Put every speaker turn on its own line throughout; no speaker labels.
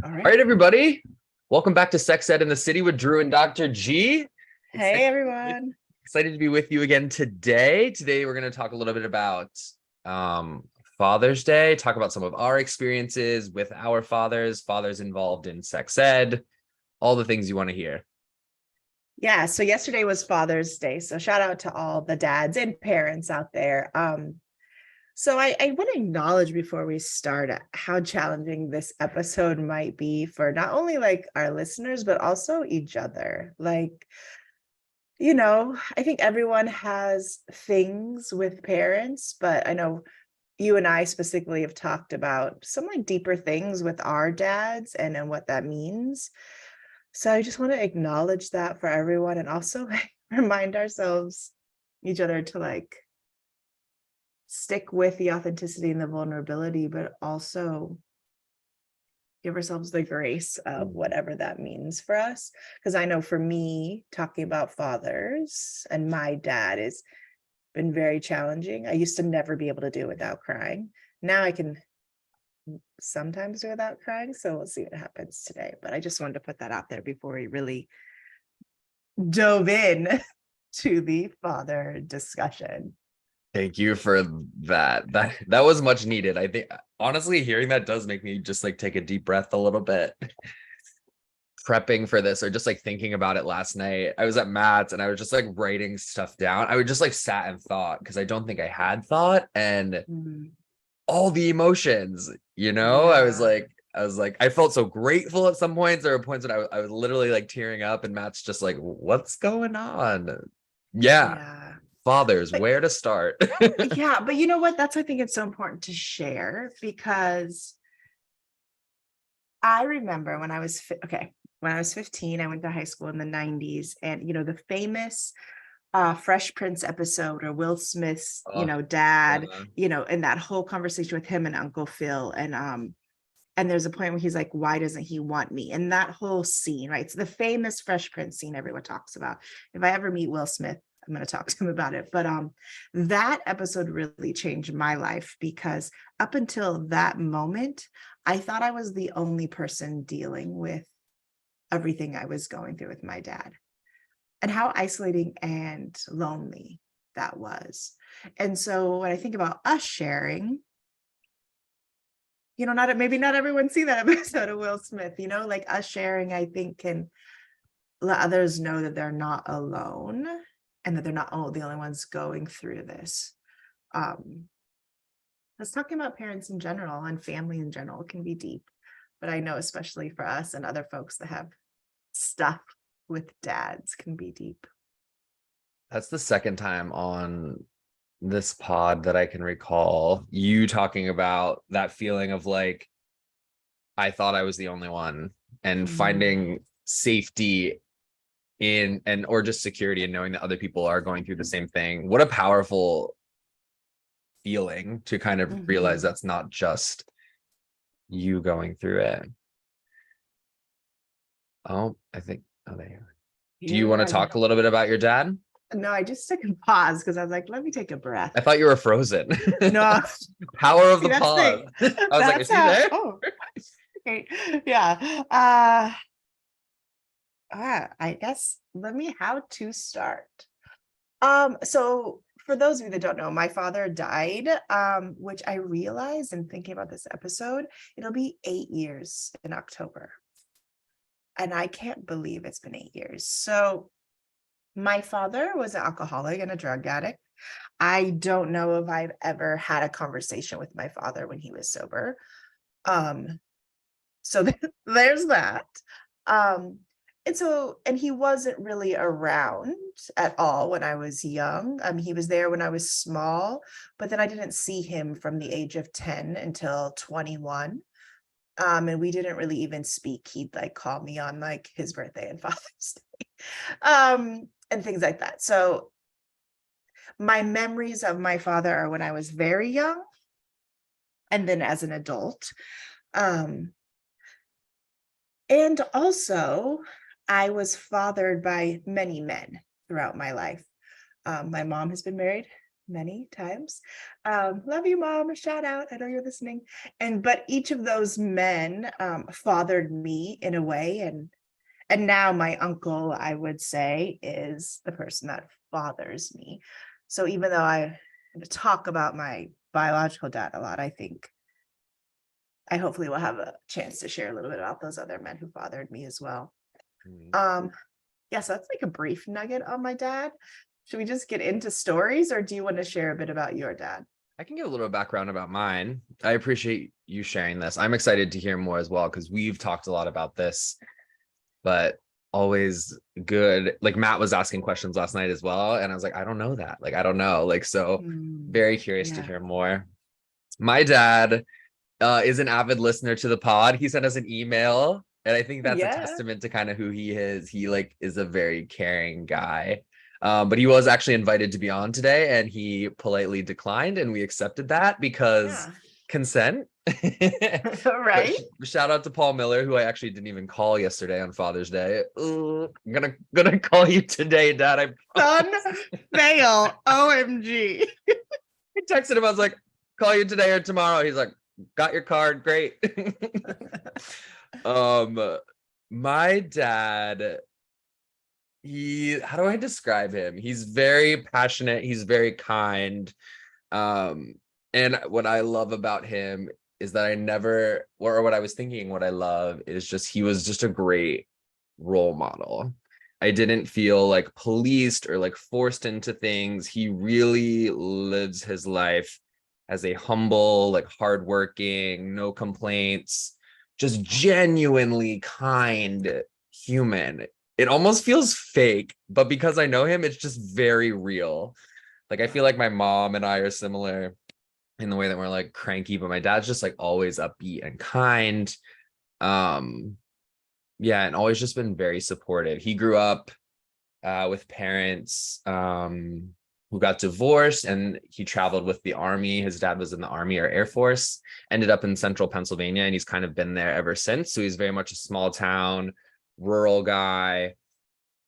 All
All
right.
right, everybody. Welcome back to Sex Ed in the City with Drew and Dr. G.
Hey,
Excited to be with,
everyone.
excited to be with you again today. Today, we're going to talk a little bit about Father's Day, talk about some of our experiences with our fathers involved in sex ed, all the things you want to hear.
Yeah, so yesterday was Father's Day. So shout out to all the dads and parents out there. So I want to acknowledge before we start how challenging this episode might be for not only like our listeners, but also each other. I think everyone has things with parents, but I know you and I specifically have talked about some like deeper things with our dads and what that means. So I just want to acknowledge that for everyone and also remind ourselves, each other, to like stick with the authenticity and the vulnerability, but also give ourselves the grace of whatever that means for us. Because I know for me, talking about fathers and my dad has been very challenging. I used to never be able to do it without crying. Now I can sometimes do without crying. So we'll see what happens today. But I just wanted to put that out there before we really dove in to the father discussion.
Thank you for that. That was much needed. I think honestly, hearing that does make me just like take a deep breath a little bit. Prepping for this or just like thinking about it last night. I was at Matt's and I was just like writing stuff down. I would just like sat and thought because I don't think I had thought and all the emotions,
Yeah.
I was like, I felt so grateful at some points. There were points when I was literally like tearing up and Matt's just like, what's going on? Yeah.
Yeah.
Fathers,
But
where to start?
yeah, but you know what? That's why I think it's so important to share because I remember when I was when I was 15, I went to high school in the 90s, and the famous Fresh Prince episode, or Will Smith's,
Oh,
dad, in that whole conversation with him and Uncle Phil. And there's a point where he's like, why doesn't he want me? And that whole scene, right? It's the famous Fresh Prince scene everyone talks about. If I ever meet Will Smith, I'm going to talk to him about it. But that episode really changed my life because up until that moment, I thought I was the only person dealing with everything I was going through with my dad, and how isolating and lonely that was. And so when I think about us sharing, not everyone see that episode of Will Smith, like us sharing, I think can let others know that they're not alone and that they're not the only ones going through this. Let's talking about parents in general and family in general can be deep, but I know especially for us and other folks that have stuff with dads can be deep.
That's the second time on this pod that I can recall you talking about that feeling of like, I thought I was the only one and
Mm.
finding safety in and or just security and knowing that other people are going through the same thing. What a powerful feeling to kind of realize
Mhm.
that's not just you going through it. Oh, I think, oh, there you are. Do you want to
Yeah.
talk a little bit about your dad?
No, I just took a pause because I was like, let me take a breath.
I thought you were frozen.
No,
Power of
see,
the
that's the
pause.
thing.
I was like, is
That's
he
how,
there?
oh, okay. Yeah. I guess let me how to start. So for those of you that don't know, my father died, which I realized in thinking about this episode, it'll be 8 years in October. And I can't believe it's been 8 years. So my father was an alcoholic and a drug addict. I don't know if I've ever had a conversation with my father when he was sober. Um, so there's that. Um, and he wasn't really around at all when I was young. He was there when I was small, but then I didn't see him from the age of 10 until 21. And we didn't really even speak. He'd like call me on like his birthday and Father's Day, and things like that. So my memories of my father are when I was very young and then as an adult. Um, and also, I was fathered by many men throughout my life. My mom has been married many times. Love you, mom. Shout out. I know you're listening. But each of those men fathered me in a way, and now my uncle, I would say, is the person that fathers me. So even though I talk about my biological dad a lot, I hopefully will have a chance to share a little bit about those other men who fathered me as well.
Mhm.
Yeah, so that's like a brief nugget on my dad. Should we just get into stories, or do you want to share a bit about your dad?
I can give a little background about mine. I appreciate you sharing this. I'm excited to hear more as well because we've talked a lot about this, but always good. Like Matt was asking questions last night as well, and I was like, I don't know that. Like, I don't know. Like, so very curious to
Yeah.
hear more. My dad is an avid listener to the pod. He sent us an email, and I think that's a
Yeah.
testament to kind of who he is. He like is a very caring guy. But he was actually invited to be on today, and he politely declined, and we accepted that because
Yeah.
consent. But
Right.
shout out to Paul Miller, who I actually didn't even call yesterday on Father's Day. Ooh, I'm gonna call you today, Dad. I
Son,
promise.
fail. OMG.
I texted him. I was like, call you today or tomorrow. He's like, got your card, great. um my dad, how do I describe him? He's very passionate, he's very kind. And what I love about him is that I never, or what I was thinking, what I love is just he was just a great role model. I didn't feel like policed or like forced into things. He really lives his life as a humble, like hardworking, no complaints, just genuinely kind human. It almost feels fake, but because I know him, it's just very real. Like I feel like my mom and I are similar in the way that we're like cranky, but my dad's just like always upbeat and kind. Um, yeah, and always just been very supportive. He grew up with parents who got divorced, and he traveled with the army. His dad was in the army or Air Force, ended up in central Pennsylvania, and he's kind of been there ever since. So he's very much a small town, rural guy,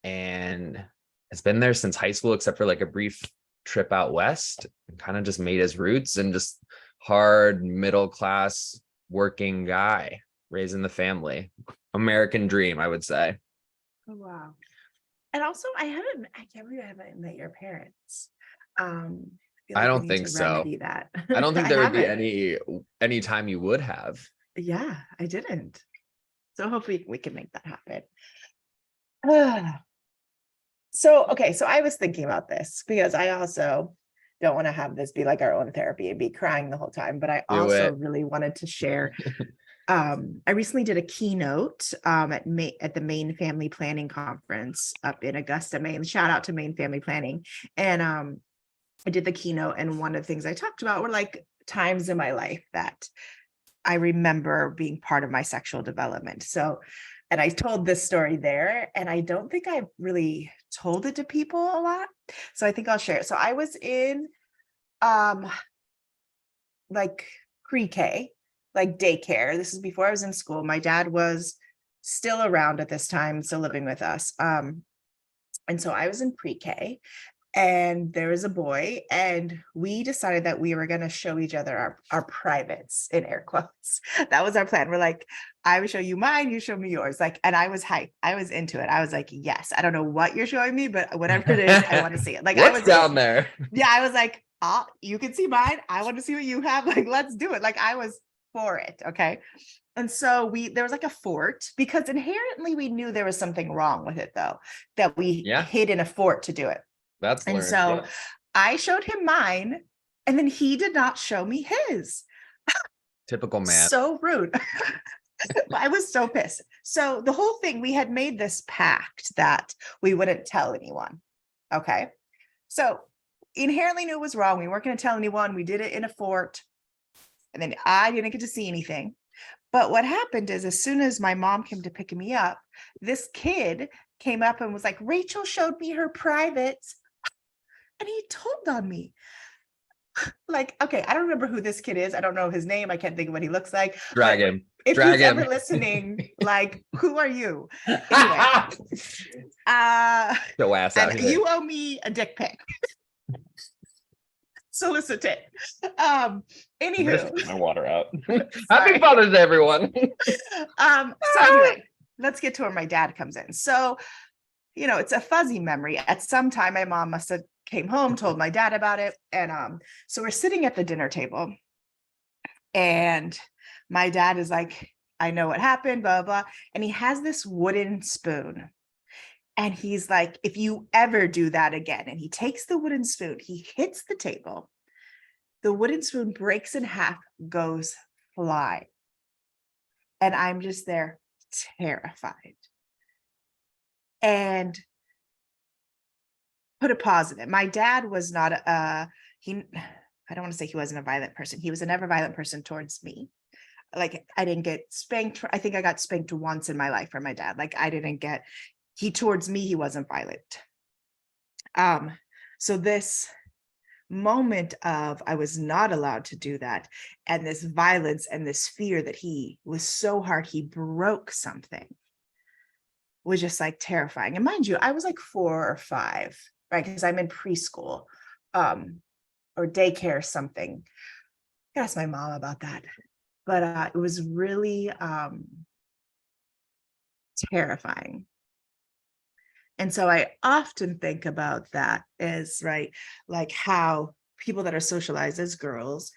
and has been there since high school, except for like a brief trip out west, and kind of just made his roots and just hard middle class working guy raising the family. American dream, I would say.
Oh, wow. And also, I can't believe I haven't met your parents. I feel
I
like we
don't
need
think
to
so.
remedy that.
I don't think
I
there would be
haven't.
any time you would have.
Yeah, I didn't. So hopefully we can make that happen. Ah. So, okay, so I was thinking about this because I also don't want to have this be like our own therapy and be crying the whole time, but I
Do
also
it.
really wanted to share. I recently did a keynote at the Maine Family Planning Conference up in Augusta, Maine. Shout out to Maine Family Planning. And I did the keynote, and one of the things I talked about were like times in my life that I remember being part of my sexual development. So, and I told this story there, and I don't think I've really told it to people a lot. So I think I'll share it. So I was in um like pre-K, like daycare. This is before I was in school. My dad was still around at this time, still living with us. And so I was in pre-K, and there was a boy, and we decided that we were going to show each other our privates, in air quotes. That was our plan. We're like, I would show you mine, you show me yours. Like, and I was hyped. I was into it. I was like, yes, I don't know what you're showing me, but whatever it is, I want to see it. Like, I
What's
was
down
in.
there?
Yeah, I was like, you can see mine. I want to see what you have. Like, let's do it. Like, I was for it. Okay. And so there was like a fort, because inherently we knew there was something wrong with it, though, that we
Yeah,
hid in a fort to do it.
that's
And
learned.
so
Yeah.
I showed him mine, and then he did not show me his.
Typical man.
So rude. I was so pissed. So the whole thing, we had made this pact that we wouldn't tell anyone. Okay. So inherently knew it was wrong. We weren't going to tell anyone. We did it in a fort. And then I didn't get to see anything. But what happened is, as soon as my mom came to pick me up, this kid came up and was like, Rachel showed me her privates. And he told on me. Like, okay, I don't remember who this kid is. I don't know his name. I can't think of what he looks like.
Drag
But
him.
if
Drag
he's
him.
ever listening, like, who are you? Anyway,
Show ass out
and
here.
you owe me a dick pic. solicit.
I'm gonna
Anywho,
spit my water out.
sorry.
Happy Father's Day, everyone.
So anyway, let's get to where my dad comes in. So, it's a fuzzy memory. At some time, my mom must have came home, told my dad about it. And so we're sitting at the dinner table, and my dad is like, I know what happened, blah, blah, blah. And he has this wooden spoon. And he's like, if you ever do that again, and he takes the wooden spoon, he hits the table, the wooden spoon breaks in half, goes fly. And I'm just there terrified. And put a pause in it. My dad was not I don't want to say he wasn't a violent person. He was a never violent person towards me. Like, I didn't get spanked. I think I got spanked once in my life from my dad. Like, towards me, he wasn't violent. So this moment of I was not allowed to do that, and this violence and this fear that he was so hard he broke something, was just like terrifying. And mind you, I was like 4 or 5, right? Because I'm in preschool, or daycare, something. I asked my mom about that, but it was really terrifying. And so I often think about that as, right, like how people that are socialized as girls,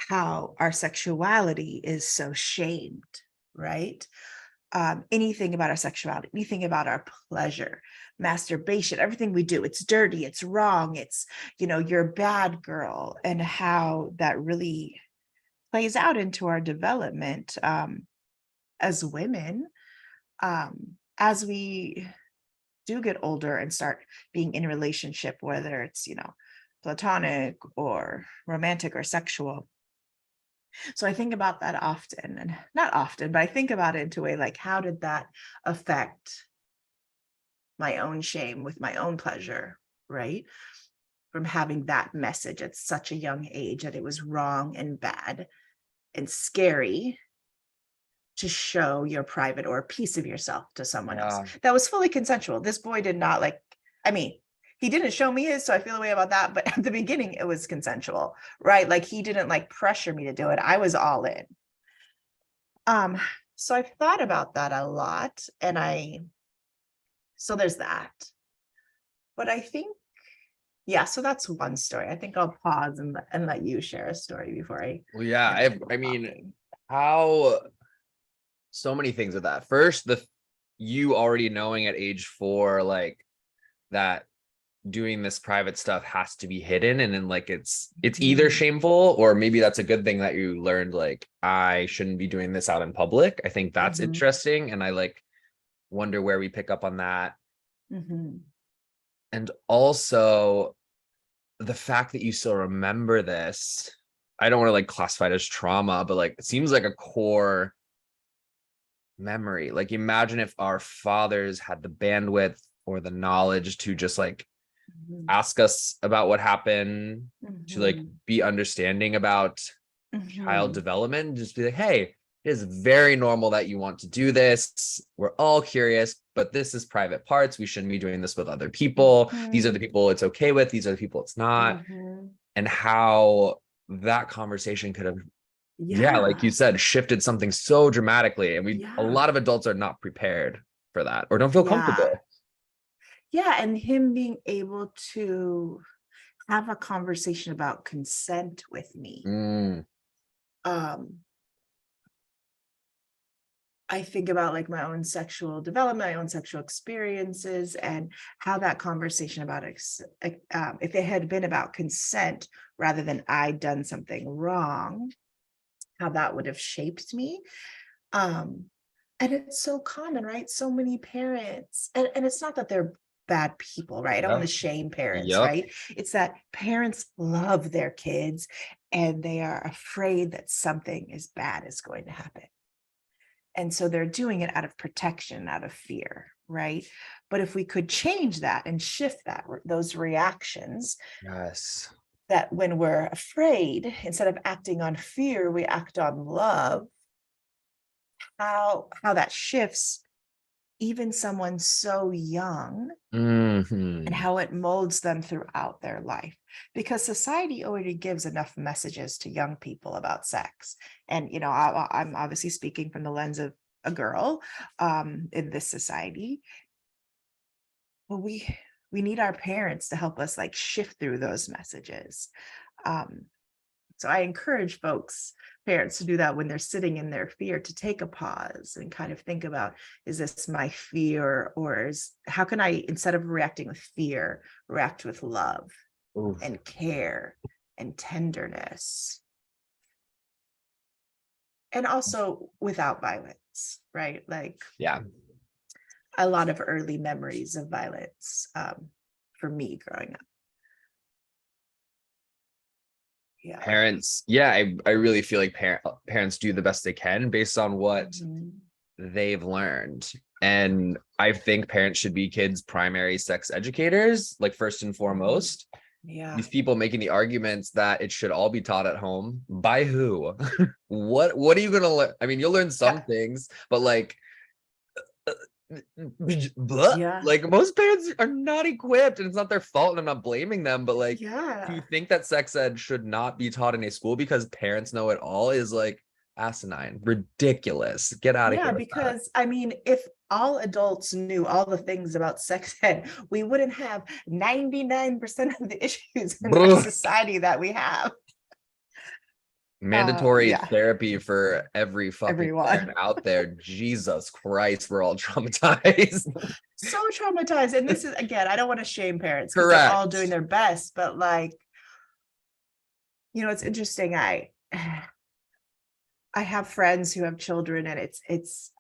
how our sexuality is so shamed, right? Anything about our sexuality, anything about our pleasure, masturbation, everything we do, it's dirty, it's wrong, it's, you're a bad girl, and how that really plays out into our development as women, as we do get older and start being in a relationship, whether it's, platonic or romantic or sexual. So I think about that often, and not often, but I think about it into a way like, how did that affect my own shame with my own pleasure, right? From having that message at such a young age that it was wrong and bad and scary to show your private or a piece of yourself to someone else that was fully consensual. This boy did not he didn't show me his, so I feel a way about that. But at the beginning, it was consensual, right? Like, he didn't pressure me to do it. I was all in. So I've thought about that a lot, so there's that. But I think, yeah, so that's one story. I think I'll pause and let you share a story before I.
Well, yeah, I mean, how so many things with that. First, you already knowing at age 4, like, that doing this private stuff has to be hidden, and then it's either shameful, or maybe that's a good thing that you learned, like, I shouldn't be doing this out in public. I think that's interesting, and I wonder where we pick up on that. And also the fact that you still remember this, I don't want to classify it as trauma, but it seems like a core memory. Like, imagine if our fathers had the bandwidth or the knowledge to just ask us about what happened, to be understanding about child development, just be like, hey, it is very normal that you want to do this. We're all curious, but this is private parts. We shouldn't be doing this with other people. These are the people it's okay with. These are the people it's not. And how that conversation could have, like you said, shifted something so dramatically. And a lot of adults are not prepared for that, or don't feel comfortable.
Yeah, and him being able to have a conversation about consent with me. I think about my own sexual development, my own sexual experiences, and how that conversation about if it had been about consent rather than I'd done something wrong, how that would have shaped me. And it's so common, right? So many parents, and it's not that they're bad people, right? I don't want to shame parents, right? It's that parents love their kids and they are afraid that something is bad is going to happen. And so they're doing it out of protection, out of fear, right? But if we could change that and shift those reactions, that when we're afraid, instead of acting on fear, we act on love, how that shifts even someone so young and
Mhm.
how it molds them throughout their life, because society already gives enough messages to young people about sex. And I'm obviously speaking from the lens of a girl in this society. Well, we need our parents to help us like shift through those messages. um so I encourage folks, parents, to do that when they're sitting in their fear, to take a pause and kind of think about, is this my fear, or how can I, instead of reacting with fear, react with love
Oof.
and care and tenderness, and also without violence, right? Like
Yeah.
a lot of early memories of violence for me growing up. Yeah.
Parents, yeah, I really feel like parents do the best they can based on what
Mhm.
they've learned. And I think parents should be kids' primary sex educators, like first and foremost.
Yeah.
These people making the arguments that it should all be taught at home, by who? What are you gonna learn? I mean, you'll learn some
Yeah.
things, but like blah.
Yeah.
Like most parents are not equipped, and it's not their fault, and I'm not blaming them, but like to
Yeah.
think that sex ed should not be taught in a school because parents know it all is like asinine, ridiculous. Get out of
Yeah,
here with that.
because I mean, if all adults knew all the things about sex ed, we wouldn't have 99% of the issues in our
Bruh.
society that we have.
Mandatory
Yeah,
therapy for every fucking
everyone.
parent out there. Jesus Christ, we're all traumatized.
So traumatized. And this is, again, I don't want to shame parents because they're all doing
Correct.
their best, but like, it's interesting. I have friends who have children, and it's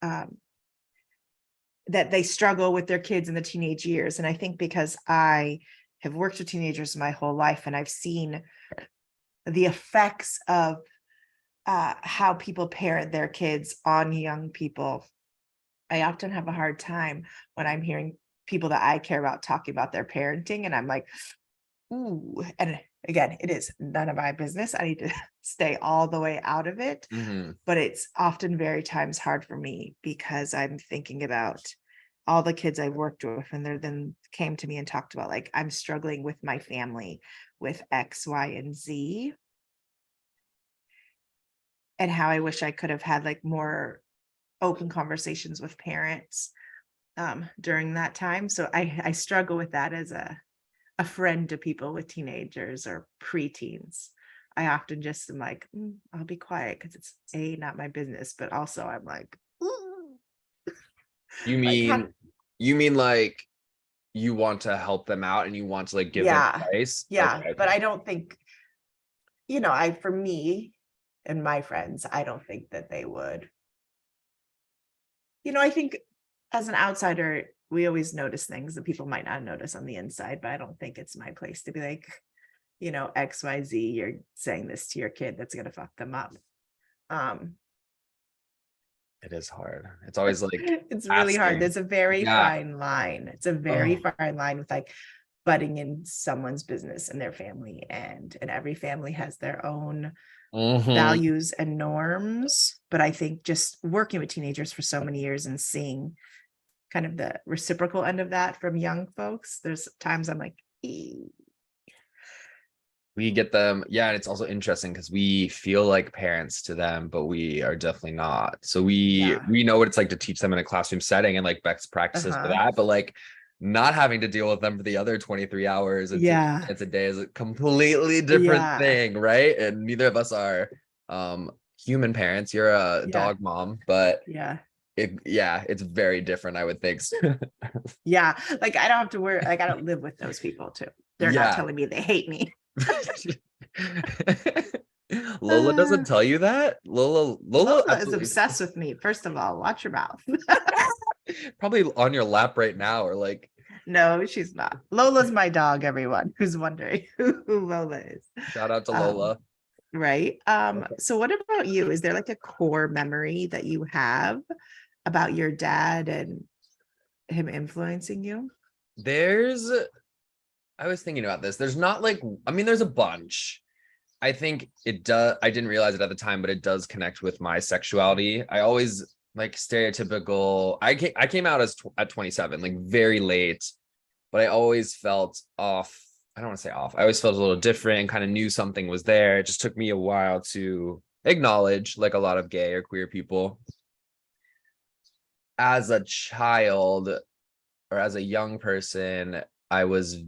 that they struggle with their kids in the teenage years. And I think because I have worked with teenagers my whole life, and I've seen the effects of how people parent their kids on young people, I often have a hard time when I'm hearing people that I care about talking about their parenting, and I'm like, ooh. And again, it is none of my business. I need to stay all the way out of it.
Mhm.
But it's often very times hard for me because I'm thinking about all the kids I've worked with, and they then came to me and talked about, like, I'm struggling with my family with X, Y, and Z, and how I wish I could have had like more open conversations with parents during that time. So I struggle with that as a friend to people with teenagers or preteens. I often just am like, I'll be quiet because it's not my business, but also I'm like, "Ooh,"
You
like how,
mean you mean like you want to help them out and you want to like give them
yeah,
advice?
yeah.
Okay,
But
okay.
I don't think, for me and my friends, I don't think that they would. I think as an outsider, we always notice things that people might not notice on the inside, but I don't think it's my place to be like, XYZ, you're saying this to your kid, that's gonna fuck them up. Um,
It is hard. It's always like
it's really hard.
asking.
There's a very
Yeah.
fine line. It's a very
Oh.
fine line with like butting in someone's business and their family, and every family has their own
Hmm.
values and norms. But I think just working with teenagers for so many years and seeing kind of the reciprocal end of that from young folks, there's times I'm like, "Ee."
We get them. Yeah, and it's also interesting because we feel like parents to them, but we are definitely not. So we
Yeah.
we know what it's like to teach them in a classroom setting and like best practices for
Uh-huh.
that, but like not having to deal with them for the other 23 hours and 60
Yeah.
minutes a day is a completely different
Yeah.
thing, right? And neither of us are human parents. You're a
Yeah.
dog mom, but
Yeah.
yeah, it's very different, I would think.
Yeah. Like I don't have to worry, like I don't live with those people too. They're not
Yeah.
telling me they hate me.
Lola
Uh,
doesn't tell you that? Lola
Lola is
absolutely
obsessed with me. First of all, watch your mouth.
probably on your lap right now, or like
No, she's not. Lola's my dog, everyone who's wondering who Lola is.
shout out to
Um,
Lola.
right.
Okay.
So what about you? Is there like a core memory that you have about your dad and him influencing you?
There's I was thinking about this. There's not like I mean, there's a bunch. I think it does. I didn't realize it at the time, but it does connect with my sexuality. I always like stereotypical. I came out as at 27, like very late, but I always felt off. I don't want to say off. I always felt a little different and kind of knew something was there. It just took me a while to acknowledge, like a lot of gay or queer people. As a child or as a young person, I was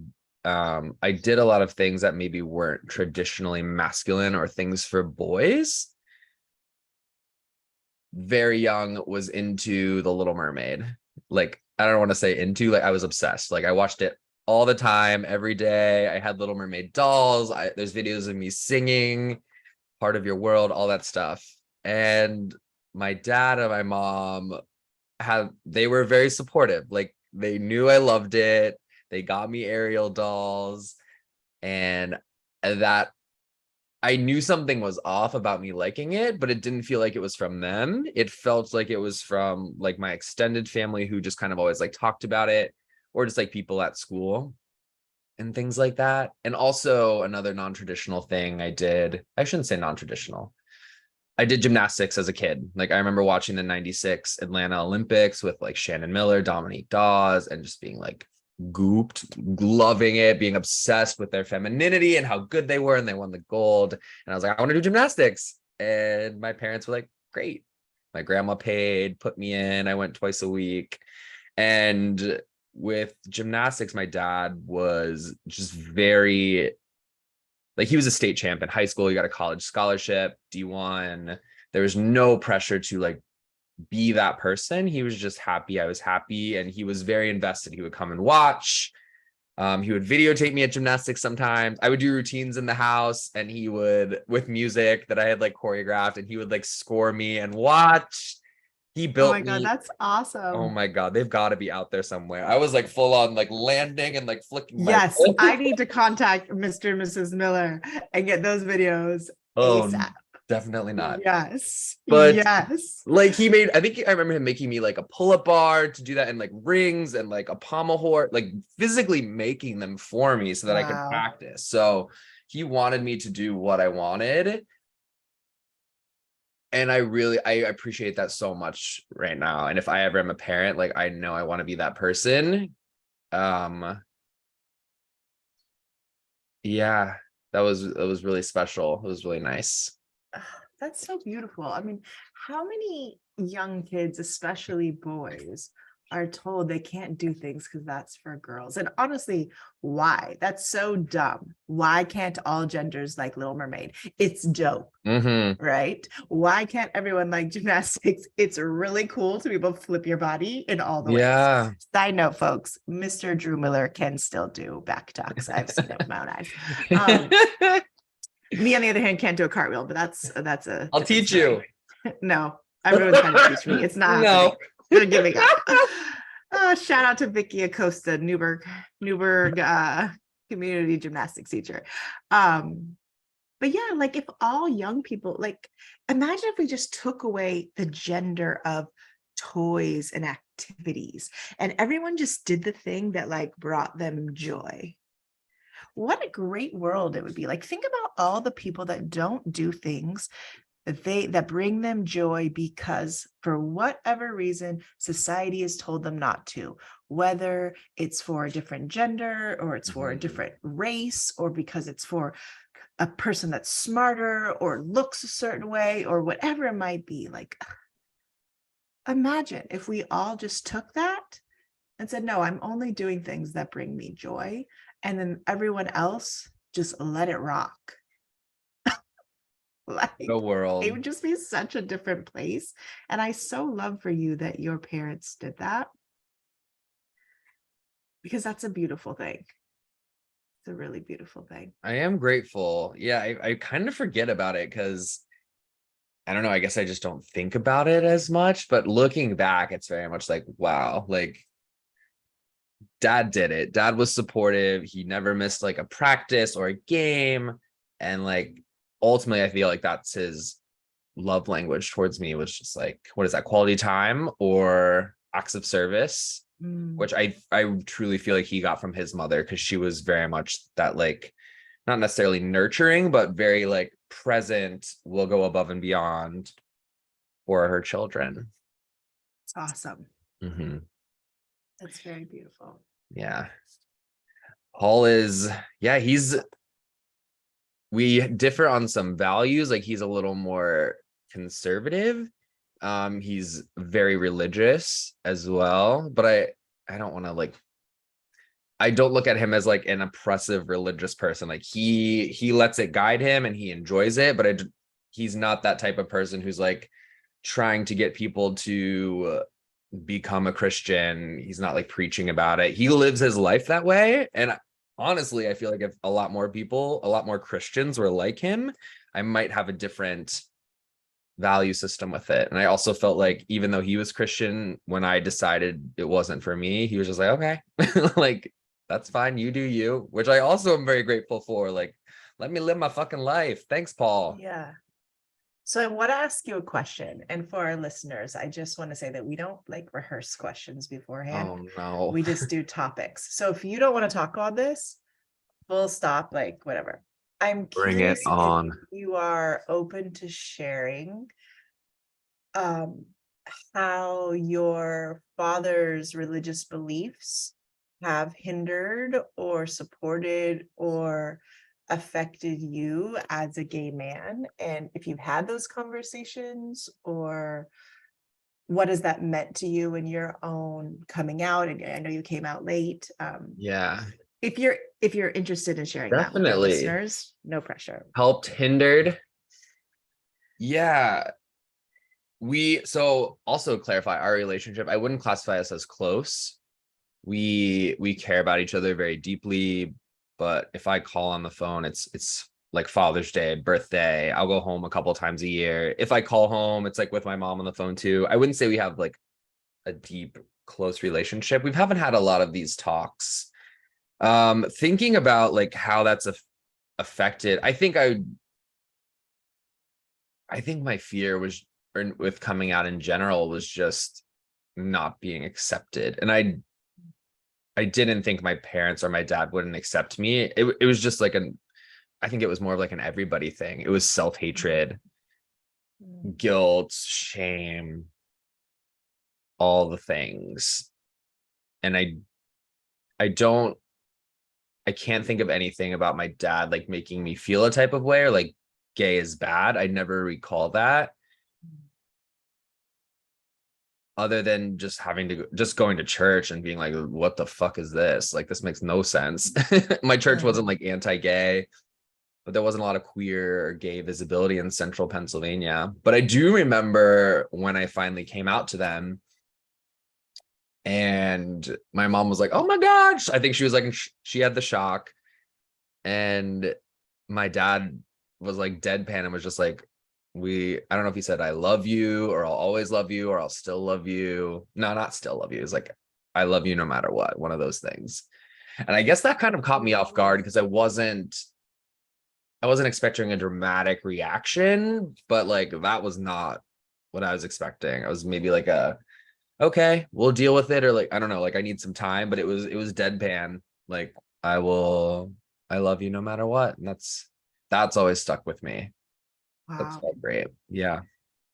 I did a lot of things that maybe weren't traditionally masculine or things for boys. Very young, was into The Little Mermaid. Like, I don't want to say into, like I was obsessed. Like I watched it all the time, every day. I had Little Mermaid dolls. There's videos of me singing Part of Your World, all that stuff. And my dad and my mom they were very supportive. Like they knew I loved it. They got me Ariel dolls, and that I knew something was off about me liking it, but it didn't feel like it was from them. It felt like it was from like my extended family who just kind of always like talked about it, or just like people at school and things like that. And also another non-traditional thing I shouldn't say non-traditional. I did gymnastics as a kid. Like I remember watching the 96 Atlanta Olympics with like Shannon Miller, Dominique Dawes, and just being like gooped, loving it, being obsessed with their femininity and how good they were. And they won the gold. And I was like, I want to do gymnastics. And my parents were like, great. My grandma paid, put me in. I went twice a week. And with gymnastics, my dad was just very, like he was a state champ in high school. He got a college scholarship, D1. There was no pressure to like be that person. He was just happy I was happy, and he was very invested. He would come and watch. He would videotape me at gymnastics sometimes. I would do routines in the house, and he would, with music that I had like choreographed, and he would like score me and watch. He
Oh
built
my God,
me.
that's
Oh
awesome.
my God, they've got to be out there somewhere. I was like full on like landing and like flicking my
Yes, I need to contact Mr. and Mrs. Miller and get those videos
Oh,
ASAP.
definitely not.
Yes,
But
yes.
like I think I remember him making me like a pull-up bar to do that, in like rings and like a pommel horse, like physically making them for me so that I could
Wow.
practice. So he wanted me to do what I wanted. And I appreciate that so much right now. And if I ever am a parent, like I know I want to be that person. Um, yeah, that was really special. It was really nice.
Ugh, that's so beautiful. I mean, how many young kids, especially boys, are told they can't do things because that's for girls? And honestly, why? That's so dumb. Why can't all genders like Little Mermaid? It's dope,
Mm-hmm.
right? Why can't everyone like gymnastics? It's really cool to be able to flip your body in all the ways.
Yeah.
Side note, folks, Mr. Drew Miller can still do back tucks. I've seen it with my own eyes. Um, me, on the other hand, can't do a cartwheel, but that's a
I'll
different
teach you.
story. No, everyone's trying to teach me. It's not happening.
No.
They're giving up. Shout out to Vicky Acosta, Newburgh community gymnastics teacher. But yeah, like if all young people, like imagine if we just took away the gender of toys and activities and everyone just did the thing that like brought them joy. What a great world it would be. Like think about all the people that don't do things that bring them joy because for whatever reason society has told them not to, whether it's for a different gender or it's for a different race or because it's for a person that's smarter or looks a certain way or whatever it might be. Like imagine if we all just took that and said, no, I'm only doing things that bring me joy, and then everyone else just let it rock.
The
Like it
world.
would just be such a different place. And I so love for you that your parents did that because that's a beautiful thing. It's a really beautiful thing.
I am grateful. Yeah, I kind of forget about it because I don't know. I guess I just don't think about it as much. But looking back, it's very much like, wow, like dad did it. Dad was supportive. He never missed like a practice or a game. And like ultimately, I feel like that's his love language towards me, was just like, what is that, quality time or acts of service,
Mm.
which I truly feel like he got from his mother, because she was very much that, like, not necessarily nurturing, but very like present, will go above and beyond for her children.
It's awesome.
Hmm.
That's very beautiful.
Yeah. Paul is, yeah, we differ on some values. Like he's a little more conservative. He's very religious as well, but I don't want to like, I don't look at him as like an oppressive religious person. Like he lets it guide him and he enjoys it, but he's not that type of person who's like trying to get people to become a Christian. He's not like preaching about it. He lives his life that way. And honestly, I feel like if a lot more people, a lot more Christians were like him, I might have a different value system with it. And I also felt like even though he was Christian, when I decided it wasn't for me, he was just like, okay, like that's fine. You do you, which I also am very grateful for. Like, let me live my fucking life. Thanks, Paul.
Yeah. So I want to ask you a question. And for our listeners, I just want to say that we don't like rehearse questions beforehand.
Oh no.
We just do topics. So if you don't want to talk on this, full stop, like whatever. I'm
Bring it
curious if
on.
you are open to sharing um how your father's religious beliefs have hindered or supported or affected you as a gay man, and if you've had those conversations, or what has that meant to you in your own coming out. And I know you came out late.
Yeah,
If you're interested in sharing that with our
definitely.
listeners, no pressure.
Helped, hindered. Yeah. So also clarify our relationship. I wouldn't classify us as close. We care about each other very deeply, but if I call on the phone, it's like Father's Day, birthday. I'll go home a couple times a year. If I call home, it's like with my mom on the phone too. I wouldn't say we have like a deep, close relationship. We haven't had a lot of these talks. Thinking about like how that's affected, I think my fear was with coming out in general was just not being accepted. And I didn't think my parents or my dad wouldn't accept me. It was just like I think it was more of like an everybody thing. It was self-hatred,
Mm.
guilt, shame, all the things. And I don't I can't think of anything about my dad like making me feel a type of way or like gay is bad. I never recall that, other than just having to just going to church and being like, what the fuck is this? Like this makes no sense. My church wasn't like anti-gay, but there wasn't a lot of queer or gay visibility in central Pennsylvania. But I do remember when I finally came out to them and my mom was like, oh my gosh. I think she was like, she had the shock. And my dad was like deadpan and was just like, I don't know if he said, I love you or I'll always love you or I'll still love you. No, not still love you. It's like, I love you no matter what, one of those things. And I guess that kind of caught me off guard because I wasn't expecting a dramatic reaction, but like that was not what I was expecting. I was maybe like okay, we'll deal with it, or like I don't know, like I need some time, but it was deadpan. Like I love you no matter what. And that's always stuck with me. That's
Wow,
felt great. Yeah.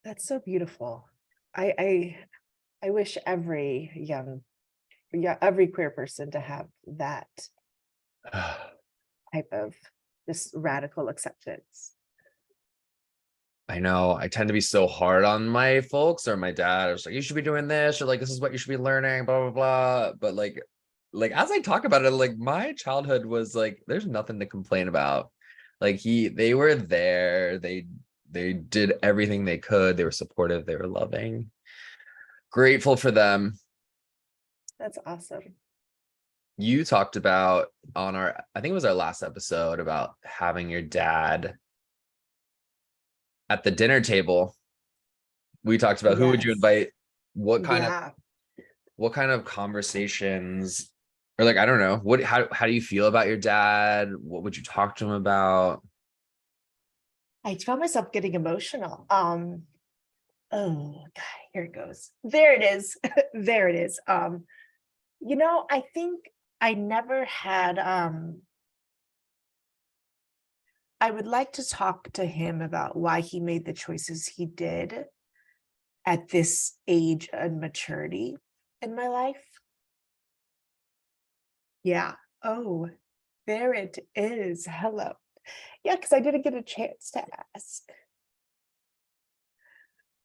that's so beautiful. I wish every queer person to have that type of this radical acceptance.
I know I tend to be so hard on my folks or my dad. It's like, you should be doing this, or like, this is what you should be learning, blah, blah, blah. But like as I talk about it, like my childhood was like, there's nothing to complain about. Like they were there. They did everything they could. They were supportive. They were loving. Grateful for them.
That's awesome.
You talked about on I think it was our last episode about having your dad at the dinner table. We talked about who would you
Yes.
invite, what kind of
Yeah.
conversations, or like I don't know, how do you feel about your dad? What would you talk to him about?
I found myself getting emotional. Oh God, here it goes. There it is. There it is. I think I never had I would like to talk to him about why he made the choices he did at this age and maturity in my life. Yeah. Oh, there it is. Hello. Yeah, because I didn't get a chance to ask.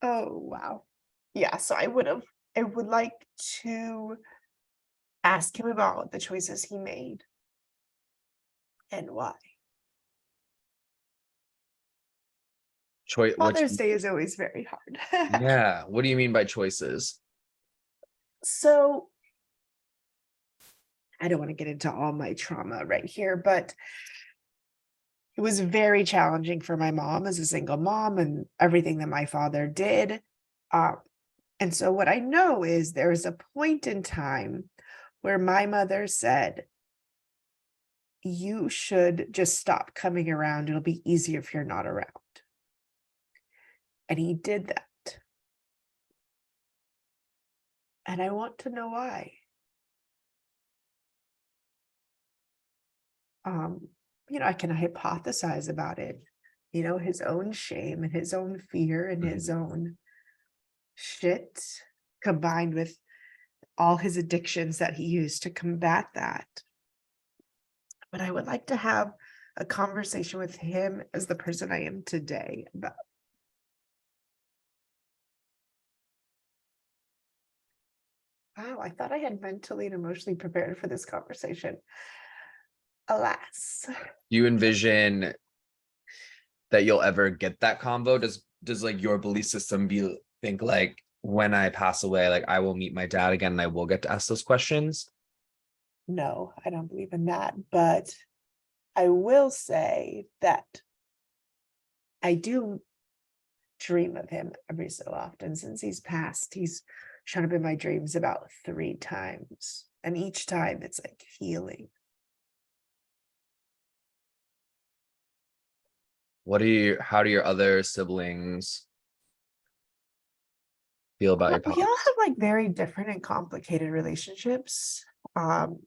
Oh, wow. Yeah, so I would like to ask him about the choices he made and why.
Choice, what?
Father's Day is always very hard.
Yeah. What do you mean by choices?
So I don't want to get into all my trauma right here, but it was very challenging for my mom as a single mom and everything that my father did. Um, and so what I know is there was a point in time where my mother said, you should just stop coming around. It'll be easier if you're not around. And he did that. And I want to know why. Um, I can hypothesize about it, his own shame and his own fear and his
Mhm.
own shit combined with all his addictions that he used to combat that. But I would like to have a conversation with him as the person I am today about. Wow, I thought I had mentally and emotionally prepared for this conversation. Alas.
Do you envision that you'll ever get that convo? Does like your belief system be think like when I pass away, like I will meet my dad again and I will get to ask those questions?
No, I don't believe in that. But I will say that I do dream of him every so often. Since he's passed, he's shown up in my dreams about 3 times. And each time it's like healing.
How do your other siblings feel about your
We all
pops?
have like very different and complicated relationships, um,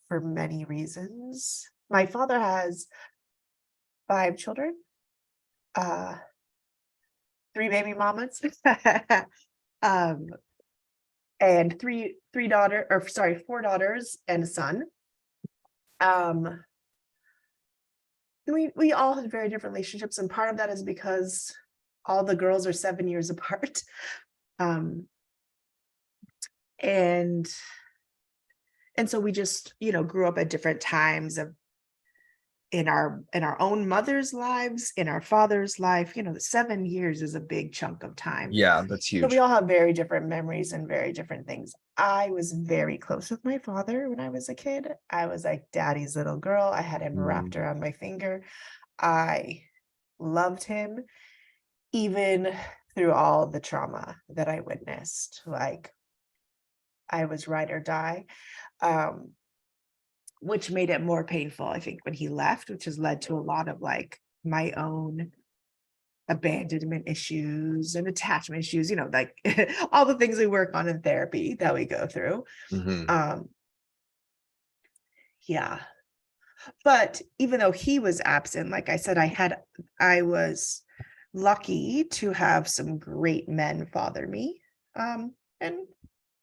for many reasons. My father has 5 children, uh, 3 baby mamas, um, and 4 daughters and a son. Um, we all have very different relationships, and part of that is because all the girls are 7 years apart. Um, and so we just, grew up at different times of in our own mother's lives, in our father's life. The 7 years is a big chunk of time.
Yeah, that's
So we
huge.
all have very different memories and very different things. I was very close with my father when I was a kid. I was like daddy's little girl. I had him wrapped
Mm.
around my finger. I loved him even through all the trauma that I witnessed. Like I was ride or die, um, which made it more painful, I think, when he left, which has led to a lot of like my own abandonment issues and attachment issues, like all the things we work on in therapy that we go through.
Mhm.
Um, yeah. But even though he was absent, like I said, I was lucky to have some great men father me, and a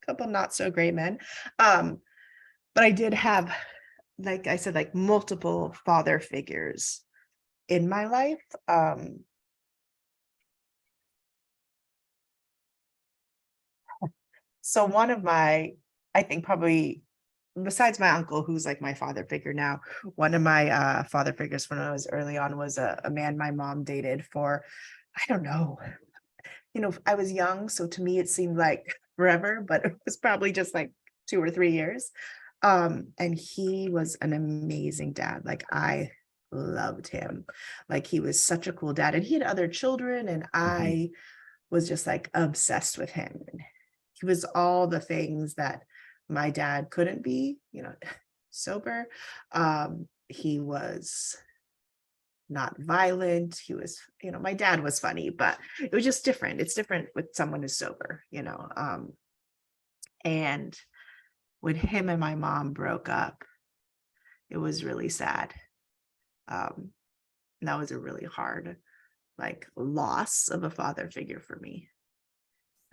couple not so great men. Um, but I did have, like I said, like multiple father figures in my life. So one of my, I think probably besides my uncle, who's like my father figure now, one of my father figures when I was early on was a man my mom dated for, I don't know, I was young, so to me it seemed like forever, but it was probably just like 2 or 3 years. And he was an amazing dad. Like I loved him. Like he was such a cool dad. And he had other children, and
Mhm.
I was just like obsessed with him. And he was all the things that my dad couldn't be, sober. He was not violent. He was, my dad was funny, but it was just different. It's different with someone who's sober. And when him and my mom broke up, it was really sad. Um, and that was a really hard, like, loss of a father figure for me.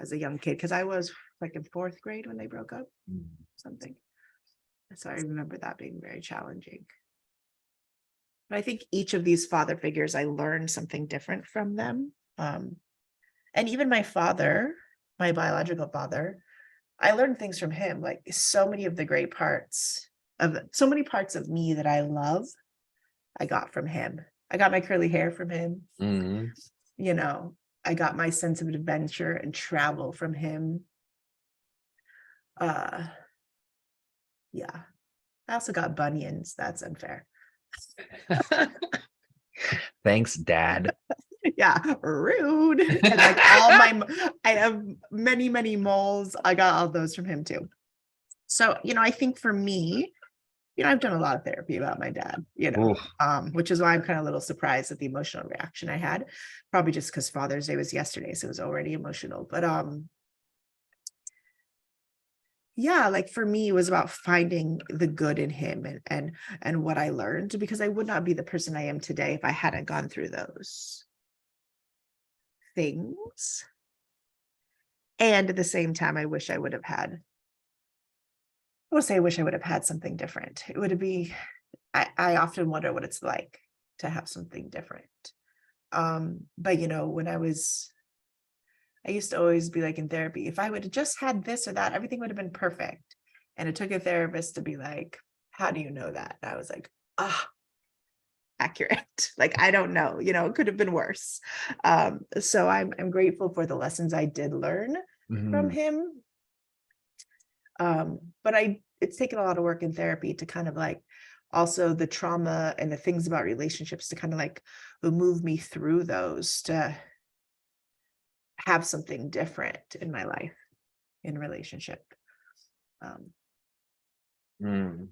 as a young kid, because I was like in fourth grade when they broke up,
Mm.
something. So I remember that being very challenging. But I think each of these father figures, I learned something different from them. And even my father, my biological father, I learned things from him, like so many of the great parts of so many parts of me that I love, I got from him. I got my curly hair from him.
Mhm.
You know, I got my sense of adventure and travel from him. Uh, yeah. I also got bunions. That's unfair.
Thanks, Dad.
Yeah, rude. And like all my, I have many, many moles. I got all those from him too. So, I think for me, I've done a lot of therapy about my dad,
Oof.
which is why I'm kind of a little surprised at the emotional reaction I had. Probably just because Father's Day was yesterday, so it was already emotional. But yeah, like for me, it was about finding the good in him and what I learned, because I would not be the person I am today if I hadn't gone through those things. And at the same time, I wish I would have had, I would say I wish I would have had something different. It would be, I often wonder what it's like to have something different. But when I used to always be like in therapy, if I would have just had this or that, everything would have been perfect. And it took a therapist to be like, how do you know that? And I was like, accurate. Like, I don't know, it could have been worse. So I'm grateful for the lessons I did learn from
Mhm.
him. But it's taken a lot of work in therapy to kind of like also the trauma and the things about relationships to kind of like move me through those to have something different in my life in relationship. Um,
Mm.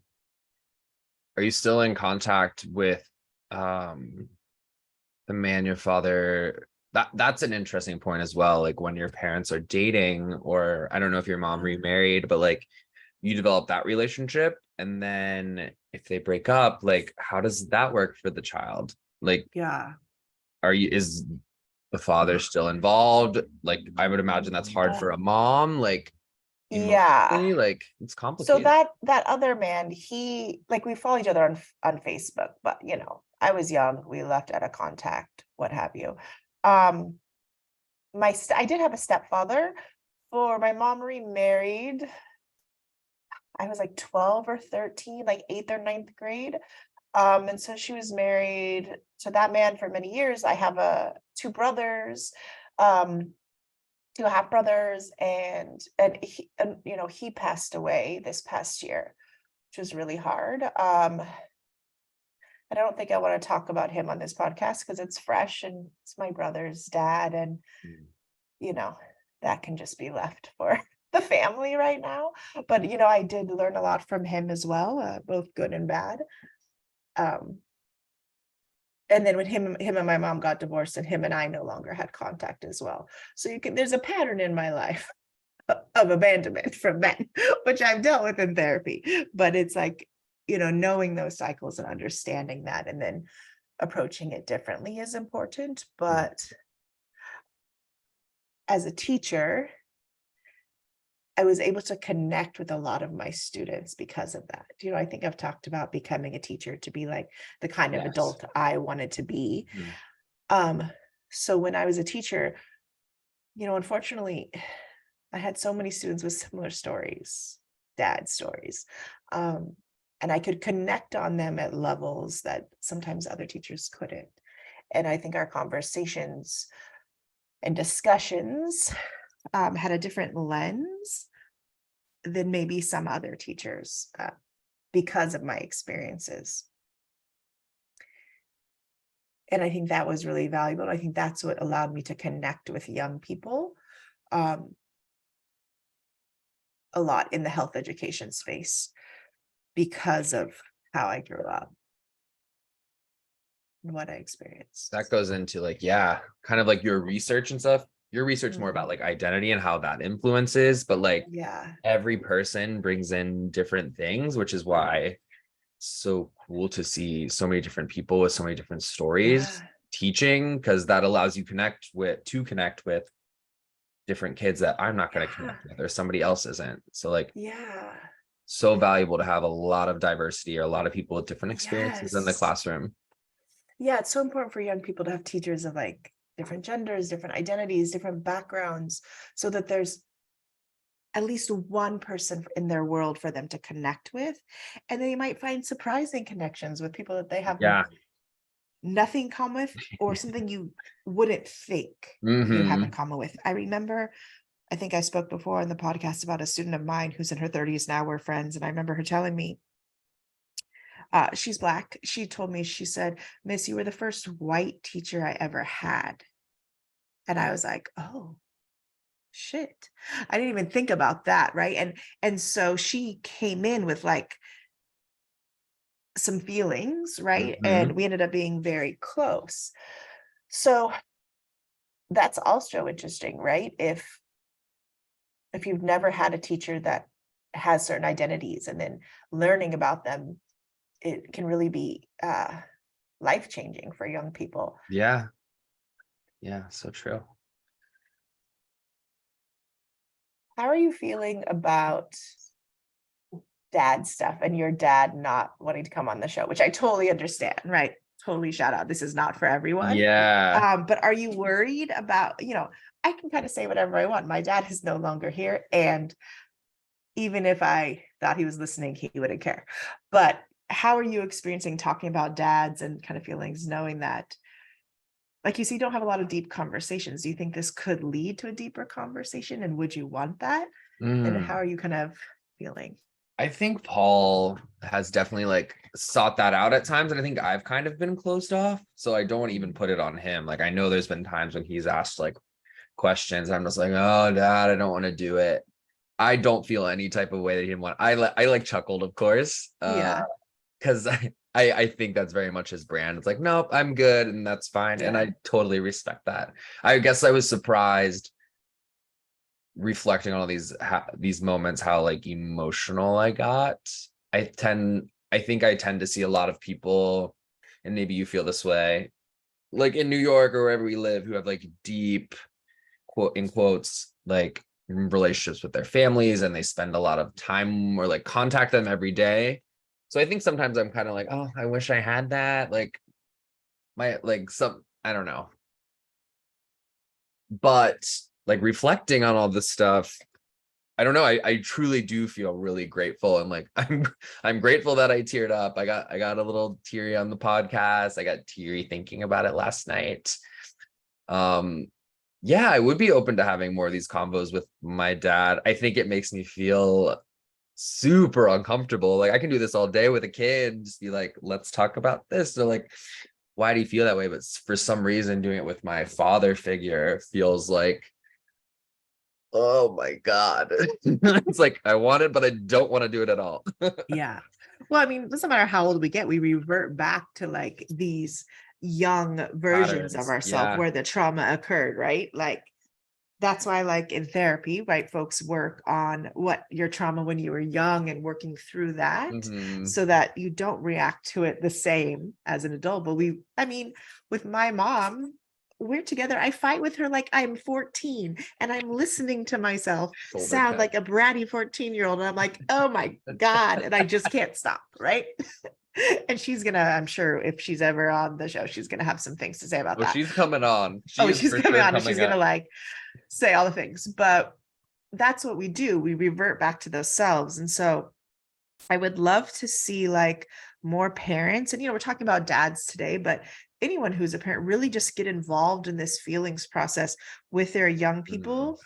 Are you still in contact with the man your father? That's an interesting point as well. Like when your parents are dating, or I don't know if your mom remarried, but like you develop that relationship, and then if they break up, like how does that work for the child? Like,
yeah.
is the father still involved? Like I would imagine that's hard
Uh,
for a mom, like
yeah.
emotionally, like it's
So
complicated.
that other man, he like we follow each other on Facebook, but I was young, we left out of contact, what have you. Um, I did have a stepfather. For my mom remarried, I was like 12 or 13, like eighth or ninth grade. And so she was married to that man for many years. I have two brothers, um, two half brothers, and he passed away this past year, which was really hard. I don't think I want to talk about him on this podcast because it's fresh and it's my brother's dad, and
Mm.
you know, that can just be left for the family right now. But I did learn a lot from him as well, both good and bad. Um, and then when him and my mom got divorced, and him and I no longer had contact as well. So there's a pattern in my life of abandonment from men, which I've dealt with in therapy. But it's like, knowing those cycles and understanding that and then approaching it differently is important. But as a teacher, I was able to connect with a lot of my students because of that. I think I've talked about becoming a teacher to be like the kind of
Yes.
adult I wanted to be.
Mm.
Um, so when I was a teacher, unfortunately, I had so many students with similar stories, dad stories. Um, and I could connect on them at levels that sometimes other teachers couldn't. And I think our conversations and discussions had a different lens than maybe some other teachers because of my experiences. And I think that was really valuable. I think that's what allowed me to connect with young people um, a lot in the health education space because of how I grew up and what I experienced.
That goes into like, yeah, kind of like your research and stuff. Your research more about
Mhm.
like identity and how that influences, but like
Yeah.
every person brings in different things, which is why it's so cool to see so many different people with so many different stories
Yeah.
teaching, because that allows you connect with different kids that I'm not going to
Yeah.
connect with or somebody else isn't. So like
Yeah.
so valuable to have a lot of diversity or a lot of people with different experiences in the
Yes.
classroom.
Yeah, it's so important for young people to have teachers of like different genders, different identities, different backgrounds, so that there's at least one person in their world for them to connect with. And then you might find surprising connections with people that they have
Yeah.
nothing in common with, or something you wouldn't think you have in
Hmm.
common with. I remember, I think I spoke before in the podcast about a student of mine who's in her 30s now. We're friends. And I remember her telling me, she's Black. She told me, she said, "Miss, you were the first white teacher I ever had." And I was like, oh, shit. I didn't even think about that. Right. And so she came in with like some feelings, right?
Hmm.
And we ended up being very close. So that's also interesting, right? If you've never had a teacher that has certain identities, and then learning about them, it can really be life changing for young people.
Yeah. Yeah. So true.
How are you feeling about dad stuff and your dad not wanting to come on the show, which I totally understand, right? Totally, shout out. This is not for everyone.
Yeah.
But are you worried about, I can kind of say whatever I want. My dad is no longer here. And even if I thought he was listening, he wouldn't care. But how are you experiencing talking about dads and kind of feelings, knowing that, like you see, you don't have a lot of deep conversations? Do you think this could lead to a deeper conversation? And would you want that? And how
Mm.
are you kind of feeling?
I think Paul has definitely like sought that out at times. And I think I've kind of been closed off. So I don't even put it on him. Like I know there's been times when he's asked like questions. I'm just like, oh dad, I don't want to do it. I don't feel any type of way that he didn't want. I like chuckled, of course.
Yeah.
Because I think that's very much his brand. It's like, nope, I'm good, and that's fine. And
Yeah.
I totally respect that. I guess I was surprised reflecting on all these moments how like emotional I got. I think I tend to see a lot of people, and maybe you feel this way, like in New York or wherever we live, who have like deep quote in quotes like relationships with their families, and they spend a lot of time or like contact them every day. So I think sometimes I'm kind of like, oh, I wish I had that. Like my like some I don't know. But like reflecting on all this stuff, I don't know. I truly do feel really grateful. And like I'm grateful that I teared up. I got a little teary on the podcast. I got teary thinking about it last night. Um yeah, I would be open to having more of these combos with my dad. I think it makes me feel super uncomfortable. Like I can do this all day with a kid and just be like, let's talk about this. Or like, why do you feel that way? But for some reason, doing it with my father figure feels like, oh my God. It's like I want it, but I don't want to do it at all.
Yeah. Well, I mean, it doesn't matter how old we get, we revert back to like these young versions of
Patterns.
ourselves
Yeah.
where the trauma occurred, right? Like that's why, like in therapy, right, folks work on what your trauma when you were young and working through that
Hmm.
so that you don't react to it the same as an adult. But I mean, with my mom, we're together. I fight with her like I'm 14 and I'm listening to myself
Shoulder
sound
check.
like a bratty 14-year-old. And I'm like, oh my God. And I just can't stop, right? And she's gonna, I'm sure if she's ever on the show, she's gonna have some things to say about
Oh,
that.
she's coming on. She
Oh,
is
she's
for
coming
sure
on and she's
coming
gonna
up.
like say all the things, but that's what we do. We revert back to those selves. And so I would love to see like more parents, and we're talking about dads today, but anyone who's a parent really just get involved in this feelings process with their young
Mhm.
people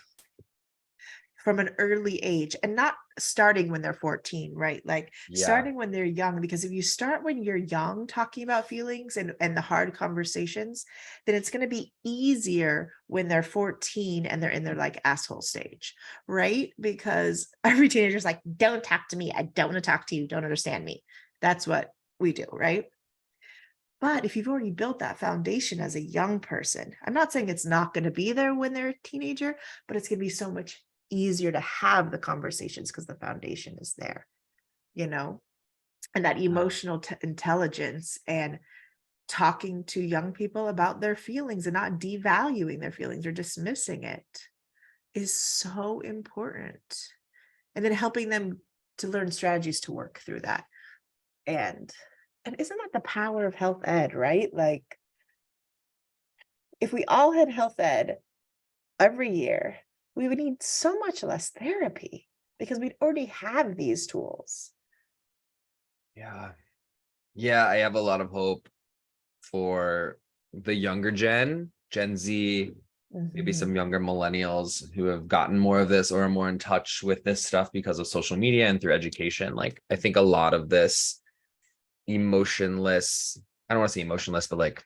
from an early age, and not starting when they're 14, right? Like
Yeah.
starting when they're young, because if you start when you're young talking about feelings and the hard conversations, then it's going to be easier when they're 14 and they're in their like asshole stage, right? Because every teenager's like, don't talk to me. I don't want to talk to you. Don't understand me. That's what we do, right? But if you've already built that foundation as a young person, I'm not saying it's not going to be there when they're a teenager, but it's going to be so much easier to have the conversations because the foundation is there, you know, and that emotional intelligence and talking to young people about their feelings and not devaluing their feelings or dismissing it is so important. And then helping them to learn strategies to work through that. And and isn't that the power of health ed, right? Like if we all had health ed every year, we would need so much less therapy because we'd already have these tools.
Yeah. Yeah, I have a lot of hope for the younger Gen Z, maybe some
Mhm.
younger millennials who have gotten more of this or are more in touch with this stuff because of social media and through education. Like, I think a lot of this emotionless, I don't want to say emotionless, but like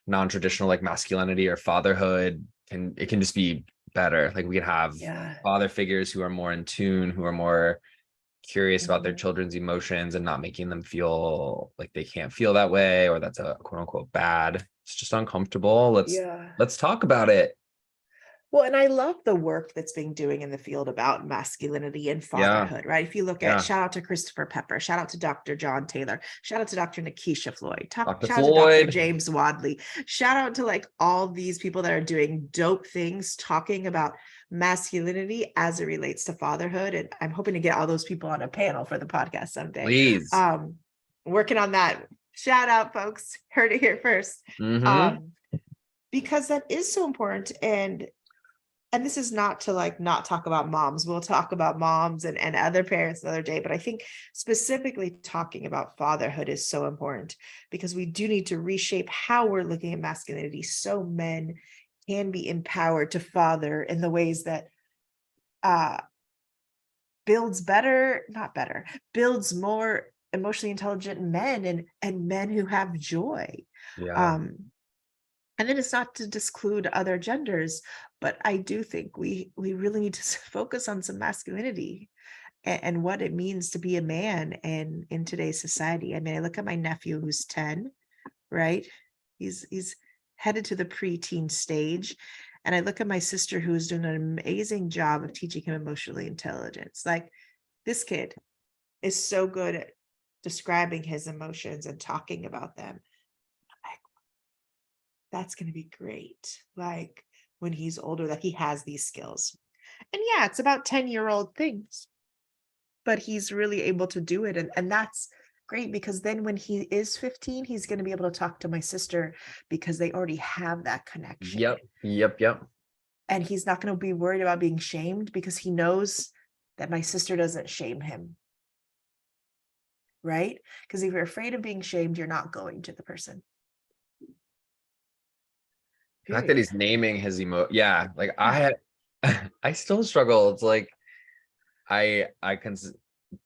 non-traditional like masculinity or fatherhood can just be better. Like we can have
Yeah.
father figures who are more in tune, who are more curious about their
Mhm.
children's emotions and not making them feel like they can't feel that way or that's a quote unquote bad. It's just uncomfortable.
Yeah.
Let's talk about it.
Well, and I love the work that's being doing in the field about masculinity and
Yeah.
fatherhood, right? If you look at
Yeah.
shout out to Christopher Pepper, shout out to Dr. John Taylor, shout out to Dr. Nikisha Floyd,
Dr.
shout out to Dr.
Floyd.
James Wadley, shout out to like all these people that are doing dope things talking about masculinity as it relates to fatherhood. And I'm hoping to get all those people on a panel for the podcast someday.
Please.
Um, Working on that. Shout out, folks. Heard it here first.
Mm-hmm.
Um, because that is so important. And this is not to like not talk about moms. We'll talk about moms and other parents another day. But I think specifically talking about fatherhood is so important because we do need to reshape how we're looking at masculinity so men can be empowered to father in the ways that uh builds better, not better, builds more emotionally intelligent men and men who have joy.
Yeah.
Um and then it's not to disclude other genders, but I do think we really need to focus on some masculinity and what it means to be a man and in today's society. I mean, I look at my nephew who's 10, right? He's headed to the preteen stage. And I look at my sister who's doing an amazing job of teaching him emotional intelligence. Like this kid is so good at describing his emotions and talking about them. That's going to be great. Like when he's older, that he has these skills. And yeah, it's about 10-year-old things, but he's really able to do it. And that's great because then when he is 15, he's going to be able to talk to my sister because they already have that connection.
Yep. Yep. Yep.
And he's not going to be worried about being shamed because he knows that my sister doesn't shame him. Right? Because if you're afraid of being shamed, you're not going to the person.
The fact that
Period.
he's naming his yeah, like
Yeah.
I still struggle. It's like I can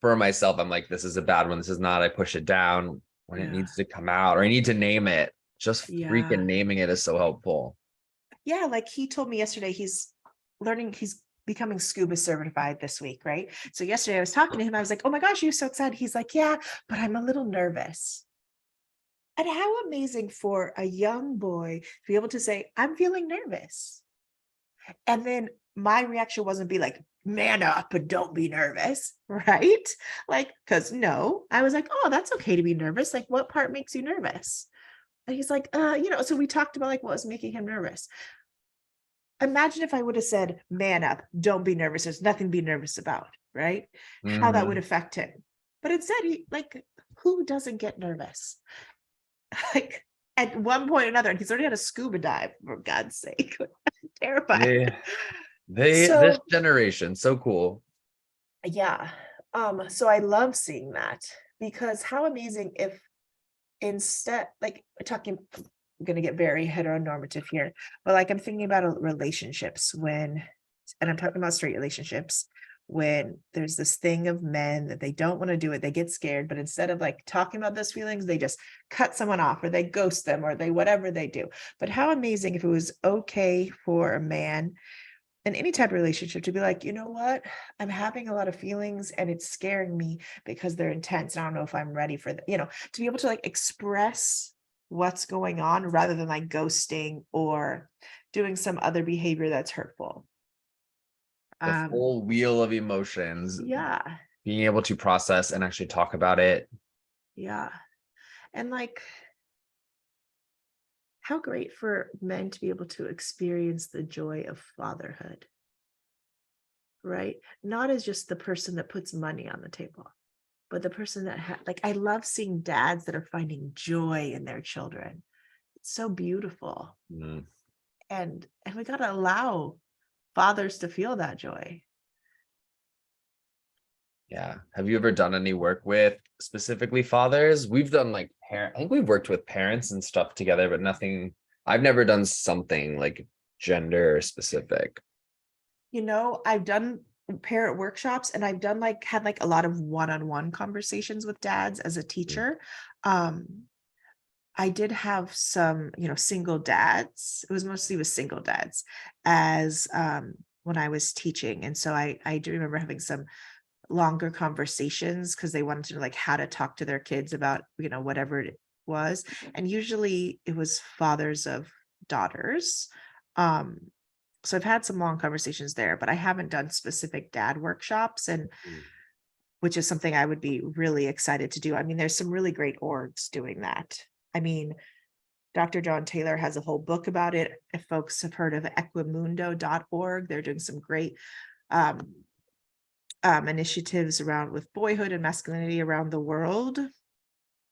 for myself, I'm like, this is a bad one. This is not. I push it down when it
Yeah.
needs to come out, or I need to name it. Just freaking
Yeah.
naming it is so helpful.
Yeah, like he told me yesterday he's becoming scuba certified this week, right? So yesterday I was talking to him, I was like, "Oh my gosh, you're so excited." He's like, "Yeah, but I'm a little nervous." And how amazing for a young boy to be able to say, "I'm feeling nervous." And then my reaction wasn't be like, "Man up, but don't be nervous," right? Like, because no, I was like, "Oh, that's okay to be nervous. Like, what part makes you nervous?" And he's like, so we talked about like what was making him nervous. Imagine if I would have said, "Man up, don't be nervous. There's nothing to be nervous about," right? How that would
Hmm.
affect him. But instead, he like, who doesn't get nervous? Like at one point or another, and he's already had a scuba dive, for God's sake. I'm terrified.
They this
So
generation so cool.
yeah. So I love seeing that because how amazing if instead, like talking, I'm gonna get very heteronormative here, but like I'm thinking about relationships when, and I'm talking about straight relationships, when there's this thing of men that they don't want to do it, they get scared, but instead of like talking about those feelings, they just cut someone off or they ghost them or they whatever they do. But how amazing if it was okay for a man in any type of relationship to be like, you know what? I'm having a lot of feelings and it's scaring me because they're intense. And I don't know if I'm ready for that, to be able to like express what's going on rather than like ghosting or doing some other behavior that's hurtful.
The
Um,
full wheel of emotions,
yeah,
being able to process and actually talk about it.
yeah. And like, how great for men to be able to experience the joy of fatherhood. right? Not as just the person that puts money on the table, but the person that like, I love seeing dads that are finding joy in their children. It's so beautiful.
Mm,
And we got to allow fathers to feel that joy.
yeah. Have you ever done any work with specifically fathers? We've done like parent, I think we've worked with parents and stuff together, but nothing, I've never done something like gender specific.
I've done parent workshops, and I've done like had like a lot of one-on-one conversations with dads as a
Mm.
teacher. I did have some, single dads. It was mostly with single dads as when I was teaching. And so I do remember having some longer conversations because they wanted to know like how to talk to their kids about, whatever it was. And usually it was fathers of daughters. Um, so I've had some long conversations there, but I haven't done specific dad workshops, and
Mm.
which is something I would be really excited to do. I mean, there's some really great orgs doing that. I mean, Dr. John Taylor has a whole book about it. If folks have heard of equimundo.org, they're doing some great um, initiatives around with boyhood and masculinity around the world.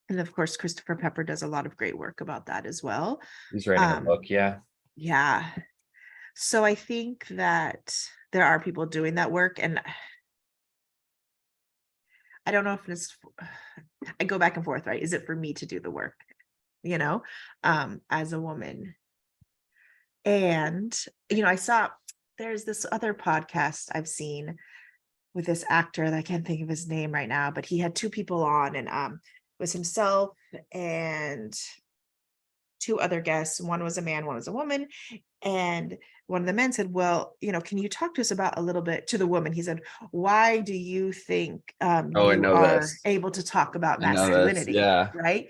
And of course, Christopher Pepper does a lot of great work about that as well.
He's writing a
Um,
book. Yeah.
yeah. So I think that there are people doing that work. And I don't know if it's, I go back and forth, right? Is it for me to do the work, as a woman? And, I saw there's this other podcast I've seen with this actor that I can't think of his name right now, but he had two people on, and it was himself and two other guests. One was a man, one was a woman. And one of the men said, well, can you talk to us about a little bit, to the woman? He said, why do you think
Oh, I
you
know
are
this.
able to talk about
I know this.
masculinity?
Yeah.
Right.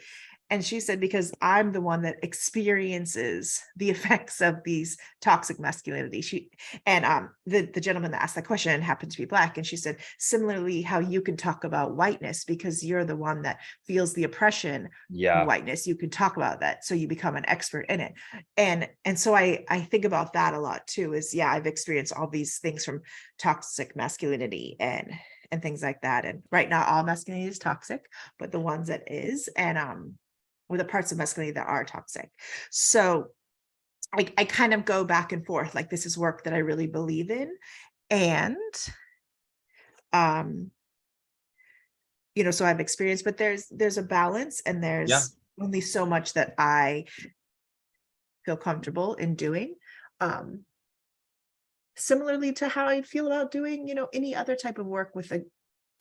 And she said, because I'm the one that experiences the effects of these toxic masculinity. The gentleman that asked that question happened to be Black. And she said, similarly, how you can talk about whiteness because you're the one that feels the oppression of
Yeah.
whiteness. You can talk about that. So you become an expert in it. And so I think about that a lot too, is I've experienced all these things from toxic masculinity and things like that. And right now all masculinity is toxic, but the ones that is, and or the parts of masculinity that are toxic. So I kind of go back and forth, like this is work that I really believe in. And um so I've experienced, but there's a balance, and
Yeah.
there's only so much that I feel comfortable in doing. Um Similarly to how I feel about doing, any other type of work with a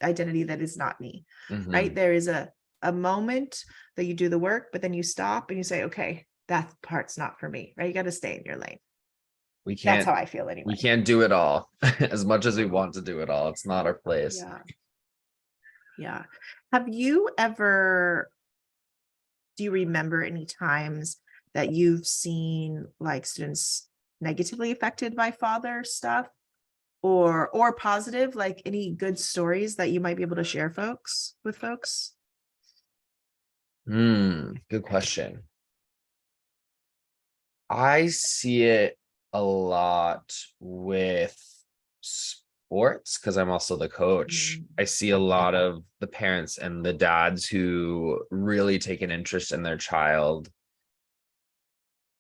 identity that is not me, right?
Hmm.
There is a moment that you do the work, but then you stop and you say, okay, that part's not for me, right? You got to stay in your lane.
We
That's
can't
how I feel
we
anyway.
can't do it all as much as we want to do it all. It's not our place.
Yeah. Yeah. Have you ever, do you remember any times that you've seen like students negatively affected by father stuff, or positive, like any good stories that you might be able to share with folks?
Good question. I see it a lot with sports because I'm also the coach.
Mm.
I see a lot of the parents and the dads who really take an interest in their child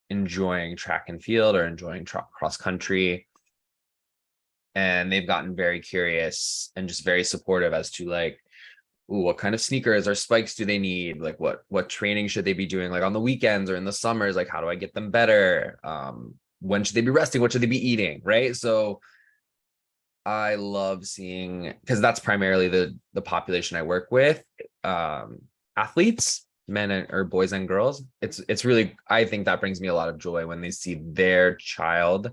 enjoying track and field or enjoying cross country. And they've gotten very curious and just very supportive as to like, ooh, what kind of sneakers or spikes do they need? Like what training should they be doing like on the weekends or in the summers? Like how do I get them better? When should they be resting? What should they be eating? Right. So I love seeing, because that's primarily the population I work with, athletes, or boys and girls. It's really, I think that brings me a lot of joy when they see their child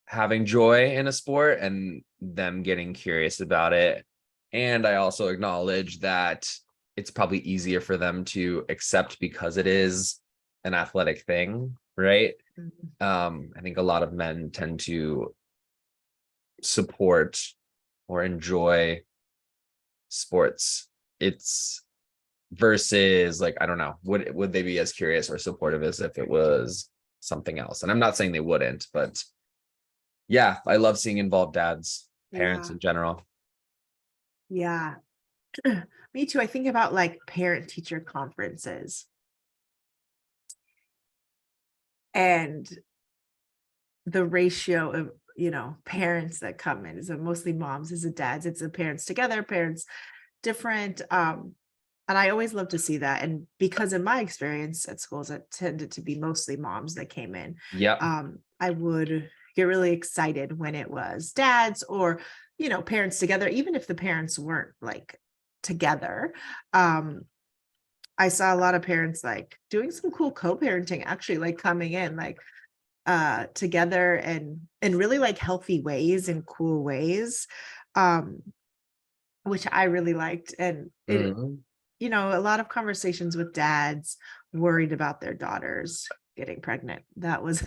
having joy in a sport and them getting curious about it. And I also acknowledge that it's probably easier for them to accept because it is an athletic thing, right?
Mhm.
I think a lot of men tend to support or enjoy sports. It's versus like, I don't know, would they be as curious or supportive as if it was something else? And I'm not saying they wouldn't, but yeah, I love seeing involved dads. parents
Yeah.
in general.
Yeah. Me too. I think about like parent teacher conferences and the ratio of, parents that come in. Is it mostly moms? Is it dads? It's the parents together, parents different. And I always love to see that. And because in my experience at schools, it tended to be mostly moms that came in.
Yep.
I would get really excited when it was dads or, parents together, even if the parents weren't like together. I saw a lot of parents like doing some cool co-parenting, actually, like coming in like together and in really like healthy ways and cool ways. Um, which I really liked. And it,
Mhm.
a lot of conversations with dads worried about their daughters getting pregnant. That was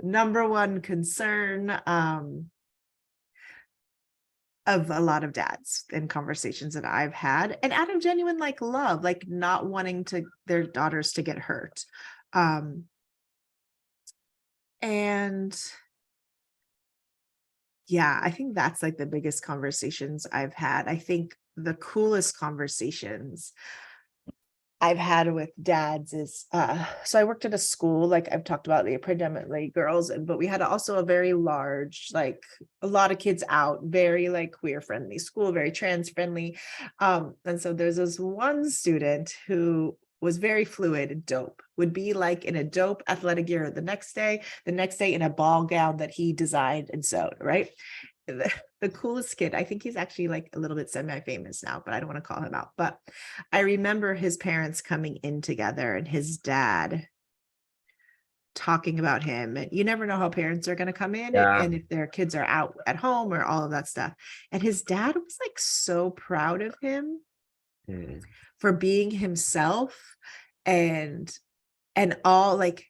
number one concern of a lot of dads in conversations that I've had, and out of genuine like love, like not wanting to their daughters to get hurt. Um, and yeah, I think that's like the biggest conversations I've had. I think the coolest conversations I've had with dads is so I worked at a school, like I've talked about, the predominantly girls, but we had also a very large, like a lot of kids out, very like queer friendly school, very trans friendly. And so there's this one student who was very fluid and dope, would be like in a dope athletic gear the next day in a ball gown that he designed and sewed, right? The coolest kid. I think he's actually like a little bit semi-famous now, but I don't want to call him out. But I remember his parents coming in together and his dad talking about him. And you never know how parents are going to come in
Yeah.
and if their kids are out at home or all of that stuff. And his dad was like so proud of him
Mm.
for being himself and all like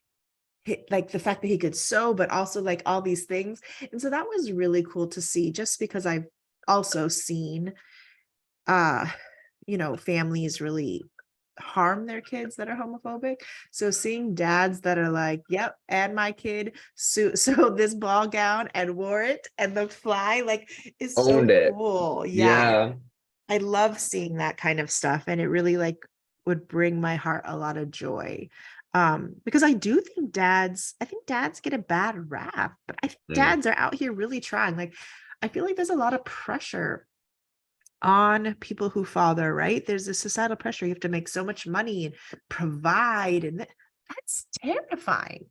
like the fact that he could sew, but also like all these things. And so that was really cool to see, just because I've also seen uh families really harm their kids that are homophobic. So seeing dads that are like, yep, and my kid sewed this ball gown and wore it and the fly like is so
Owned it.
cool. Yeah.
Yeah.
I love seeing that kind of stuff, and it really like would bring my heart a lot of joy. Because I think dads get a bad rap, but I think
Mm.
dads are out here really trying. Like I feel like there's a lot of pressure on people who father, right? There's a societal pressure. You have to make so much money and provide, and that's terrifying.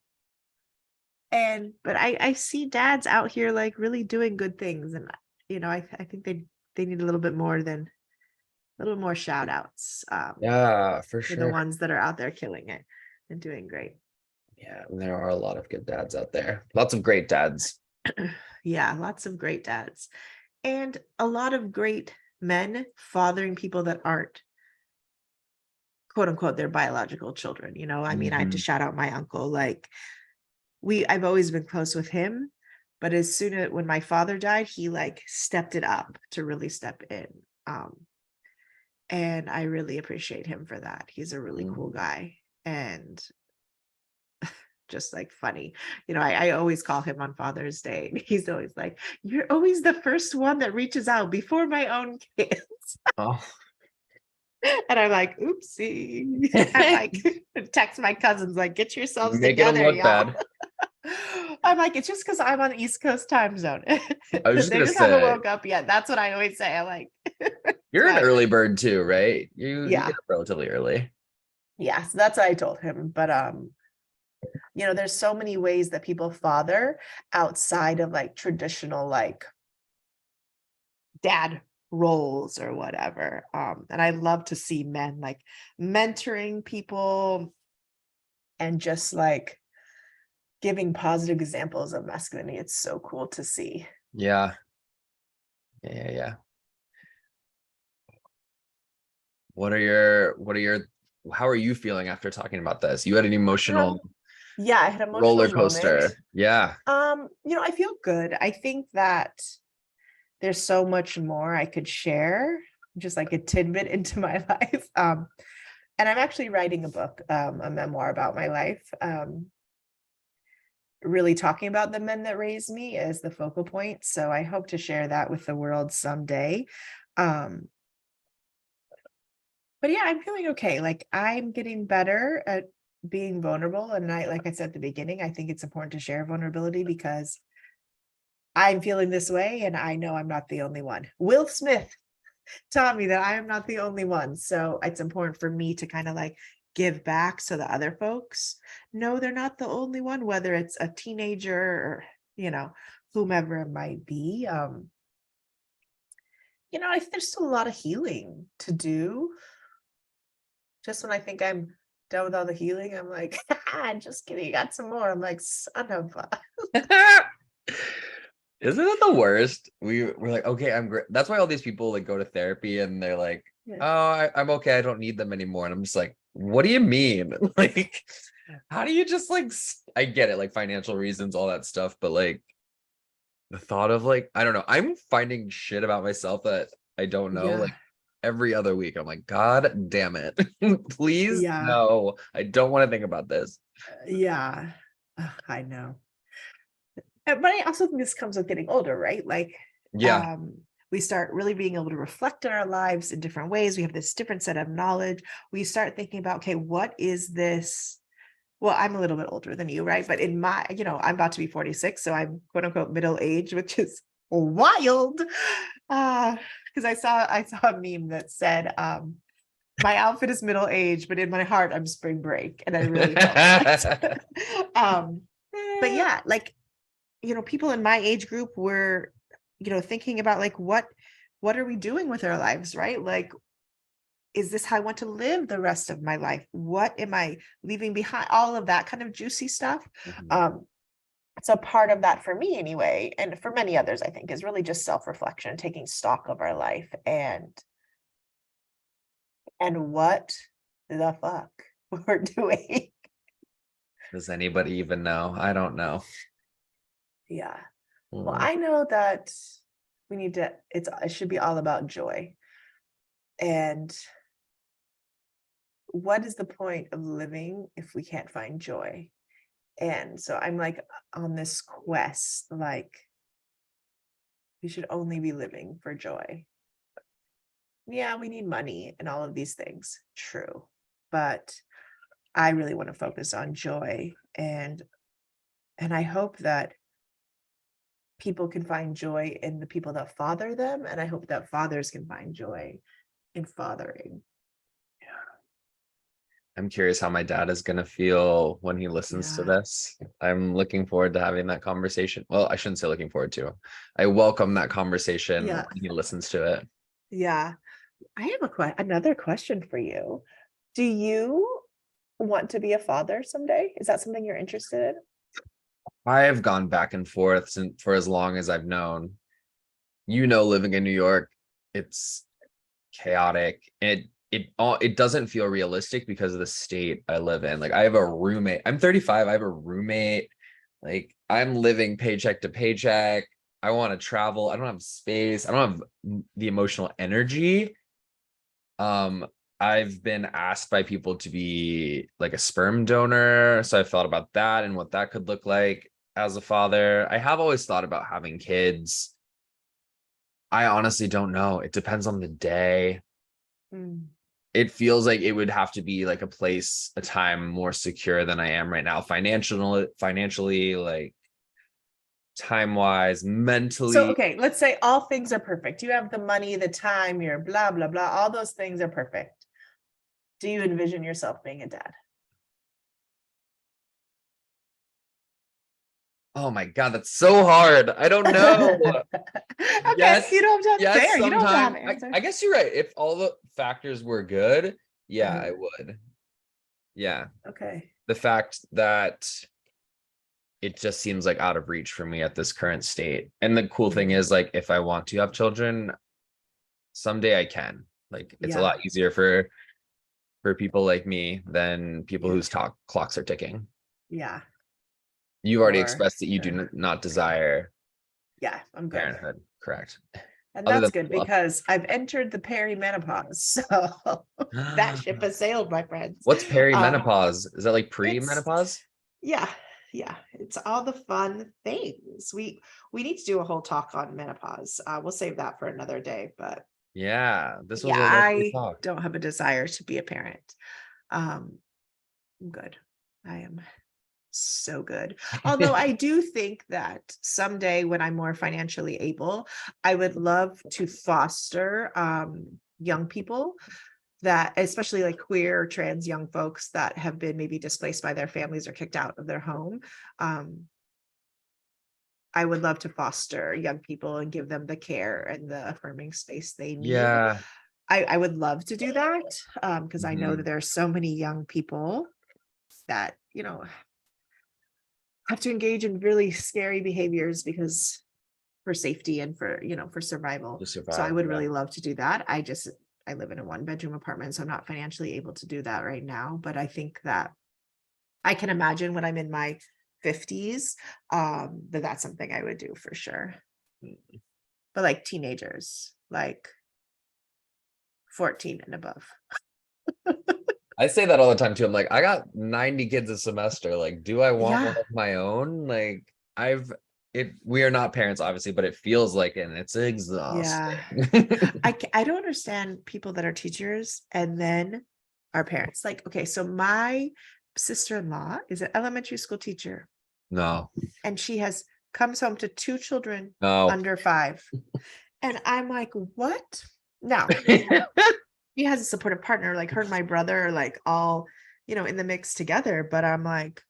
And but I see dads out here like really doing good things, and I think they need a little bit more than a little more shout outs
Yeah, for
for the
sure.
ones that are out there killing it and doing great.
Yeah, and there are a lot of good dads out there. Lots of great dads.
Yeah, lots of great dads and a lot of great men fathering people that aren't quote unquote their biological children. I mean, I have to
Mhm.
shout out my uncle. Like I've always been close with him, but as soon as when my father died, he like stepped it up to really step in. Um, and I really appreciate him for that. He's a really cool
Mhm.
guy and just like funny. I always call him on Father's Day. And he's always like, "You're always the first one that reaches out before my own kids."
Oh.
And I'm like, oopsie. I'm like, text my cousins, like, get yourselves
Making them
together,
look
y'all.
bad.
I'm like, it's just because I'm on the East Coast time zone.
I was just
They
gonna
just haven't
say,
woke up yet. That's what I always say. I'm like,
you're an
but
early bird too, right? You get
yeah,
up relatively early.
yeah. So that's what I told him. But there's so many ways that people father outside of like traditional like dad roles or whatever. And I love to see men like mentoring people and just like giving positive examples of masculinity. It's so cool to see.
Yeah. Yeah. What are your how are you feeling after talking about this? You had an emotional
Yeah, I had an emotional
roller
moment.
coaster. Yeah.
I feel good. I think that there's so much more I could share, just like a tidbit into my life. And I'm actually writing a book, a memoir about my life. really talking about the men that raised me as the focal point. So I hope to share that with the world someday. Um, but yeah, I'm feeling okay. Like I'm getting better at being vulnerable. And like I said at the beginning, I think it's important to share vulnerability because I'm feeling this way and I know I'm not the only one. Will Smith taught me that I am not the only one. So it's important for me to kind of like give back so the other folks know they're not the only one, whether it's a teenager or, whomever it might be. I think there's still a lot of healing to do. Just when I think I'm done with all the healing, I'm like, just kidding, you got some more. I'm like, son of a.
Isn't it the worst? We're like, okay, I'm great. That's why all these people like go to therapy and they're like,
Yeah.
oh, I'm okay. I don't need them anymore. And I'm just like, what do you mean? Like, how do you just like, I get it, like financial reasons, all that stuff. But like the thought of like, I don't know, I'm finding shit about myself that I don't know.
Yeah.
Like every other week, I'm like, God damn it. Please,
Yeah.
no, I don't want to think about this.
Yeah. Ugh, I know. But I also think this comes with getting older, right? Like,
Yeah.
um, we start really being able to reflect on our lives in different ways. We have this different set of knowledge. We start thinking about, okay, what is this? Well, I'm a little bit older than you, right? But in my, I'm about to be 46, so I'm quote unquote middle age, which is wild. Because I saw a meme that said, my outfit is middle age, but in my heart, I'm spring break. And I really felt that. um, but yeah, like people in my age group were, thinking about like what are we doing with our lives, right? Like, is this how I want to live the rest of my life? What am I leaving behind? All of that kind of juicy stuff.
Mhm.
Um, so part of that for me anyway, and for many others, I think, is really just self-reflection, taking stock of our life and what the fuck we're doing.
Does anybody even know? I don't know.
Yeah. Well,
Mm.
I know that it should be all about joy. And what is the point of living if we can't find joy? And so I'm like on this quest, like we should only be living for joy. Yeah, we need money and all of these things. True. But I really want to focus on joy and I hope that people can find joy in the people that father them and I hope that fathers can find joy in fathering.
I'm curious how my dad is gonna feel when he listens to
Yeah.
this. I'm looking forward to having that conversation. Well, I shouldn't say looking forward to. I welcome that conversation
Yeah.
when he listens to it.
Yeah. I have another question for you. Do you want to be a father someday? Is that something you're interested in?
I have gone back and forth since for as long as I've known. Living in New York, it's chaotic. It doesn't feel realistic because of the state I live in. Like I have a roommate. I'm 35. I have a roommate. Like I'm living paycheck to paycheck. I want to travel. I don't have space. I don't have the emotional energy. Um, I've been asked by people to be like a sperm donor. So I thought about that and what that could look like as a father. I have always thought about having kids. I honestly don't know. It depends on the day.
Mm.
It feels like it would have to be like a time more secure than I am right now, financially, like time wise,
So,
mentally.
okay, let's say all things are perfect. You have the money, the time, you're blah, blah, blah. All those things are perfect. Do you envision yourself being a dad?
Oh my God, that's so hard. I don't know.
Okay, you
Yes,
don't have to,
yes,
fair. You don't have to have
sometime.
an
I,
answer.
I guess you're right. If all the factors were good, yeah,
Uh-huh.
I would. Yeah.
Okay.
The fact that it just seems like out of reach for me at this current state. And the cool thing
Mhm.
is, like, if I want to have children, someday I can. Like, it's a
Yeah.
lot easier for people like me than people
Yeah.
whose clocks are ticking.
Yeah.
You've already
For
expressed that you do
sure.
not desire
Yeah, I'm good.
parenthood, correct?
And
Other
that's
than
good
fluff.
because I've entered the perimenopause. So that ship has sailed, my friends.
What's
Um,
perimenopause? Is that like
it's
pre-menopause?
yeah, Yeah, it's all the fun things. We need to do a whole talk on menopause. We'll save that for another day, but
Yeah, this was
yeah,
a lovely
I
talk.
don't have a desire to be a parent. Um, I'm good. I am so good. Although I do think that someday when I'm more financially able, I would love to foster young people that, especially like queer, trans young folks that have been maybe displaced by their families or kicked out of their home. Um, I would love to foster young people and give them the care and the affirming space they need.
Yeah.
I would love to do that because I know that
Mhm.
there are so many young people that, have to engage in really scary behaviors because for safety and for, for survival.
To
So I
survive,
would
yeah.
really love to do that. I live in a 1 bedroom apartment, so I'm not financially able to do that right now. But I think that I can imagine when I'm in my 50s, that that's something I would do for sure. But like teenagers, like 14 and above.
I say that all the time too. I'm like, I got 90 kids a semester. Like, do I want one
Yeah.
of my own? Like, we are not parents, obviously, but it feels like it, and it's
Yeah.
exhausting.
I don't understand people that are teachers and then are parents. Like, okay, so my sister-in-law is an elementary school teacher
No,
and she comes home to 2 children
no.
under 5. And I'm like, what? Now, he has a supportive partner, like her and my brother are like all, in the mix together. But I'm like,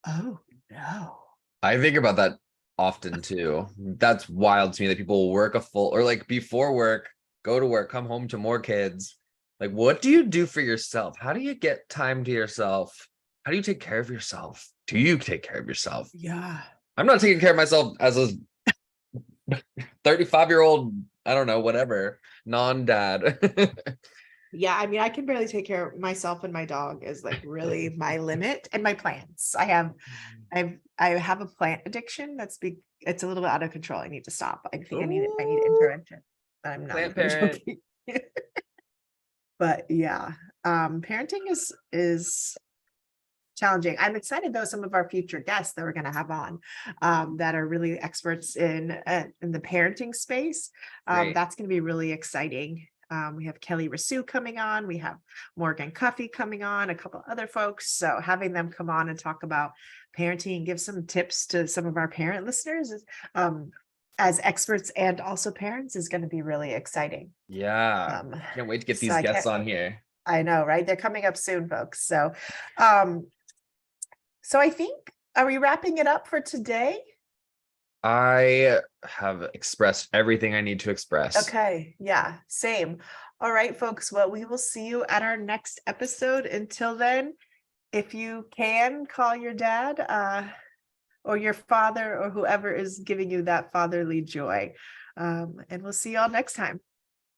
oh no.
I think about that often too. That's wild to me that people work a full or like before work, go to work, come home to more kids. Like, what do you do for yourself? How do you get time to yourself? How do you take care of yourself? Do you take care of yourself?
Yeah.
I'm not taking care of myself as a 35-year-old, I don't know, whatever, non-dad.
Yeah, I mean, I can barely take care of myself, and my dog is like really my limit, and my plants. I have a plant addiction that's big. It's a little bit out of control. I need to stop. I think I need
Ooh,
intervention. But I'm not
plant
even
parent.
joking. But yeah, parenting is challenging. I'm excited though, some of our future guests that we're going to have on that are really experts in the parenting space.
Great.
That's going to be really exciting. We have Kelly Rasu coming on. We have Morgan Cuffey coming on, a couple other folks. So having them come on and talk about parenting and give some tips to some of our parent listeners as experts and also parents is going to be really exciting.
Yeah.
Um,
Can't wait to get
so
these
I
guests
can't,
on here.
I know, right? They're coming up soon, folks. Um, so I think, are we wrapping it up for today?
I have expressed everything I need to express.
Okay, yeah, same. All right, folks. Well, we will see you at our next episode. Until then, if you can call your dad or your father or whoever is giving you that fatherly joy. And we'll see y'all next time.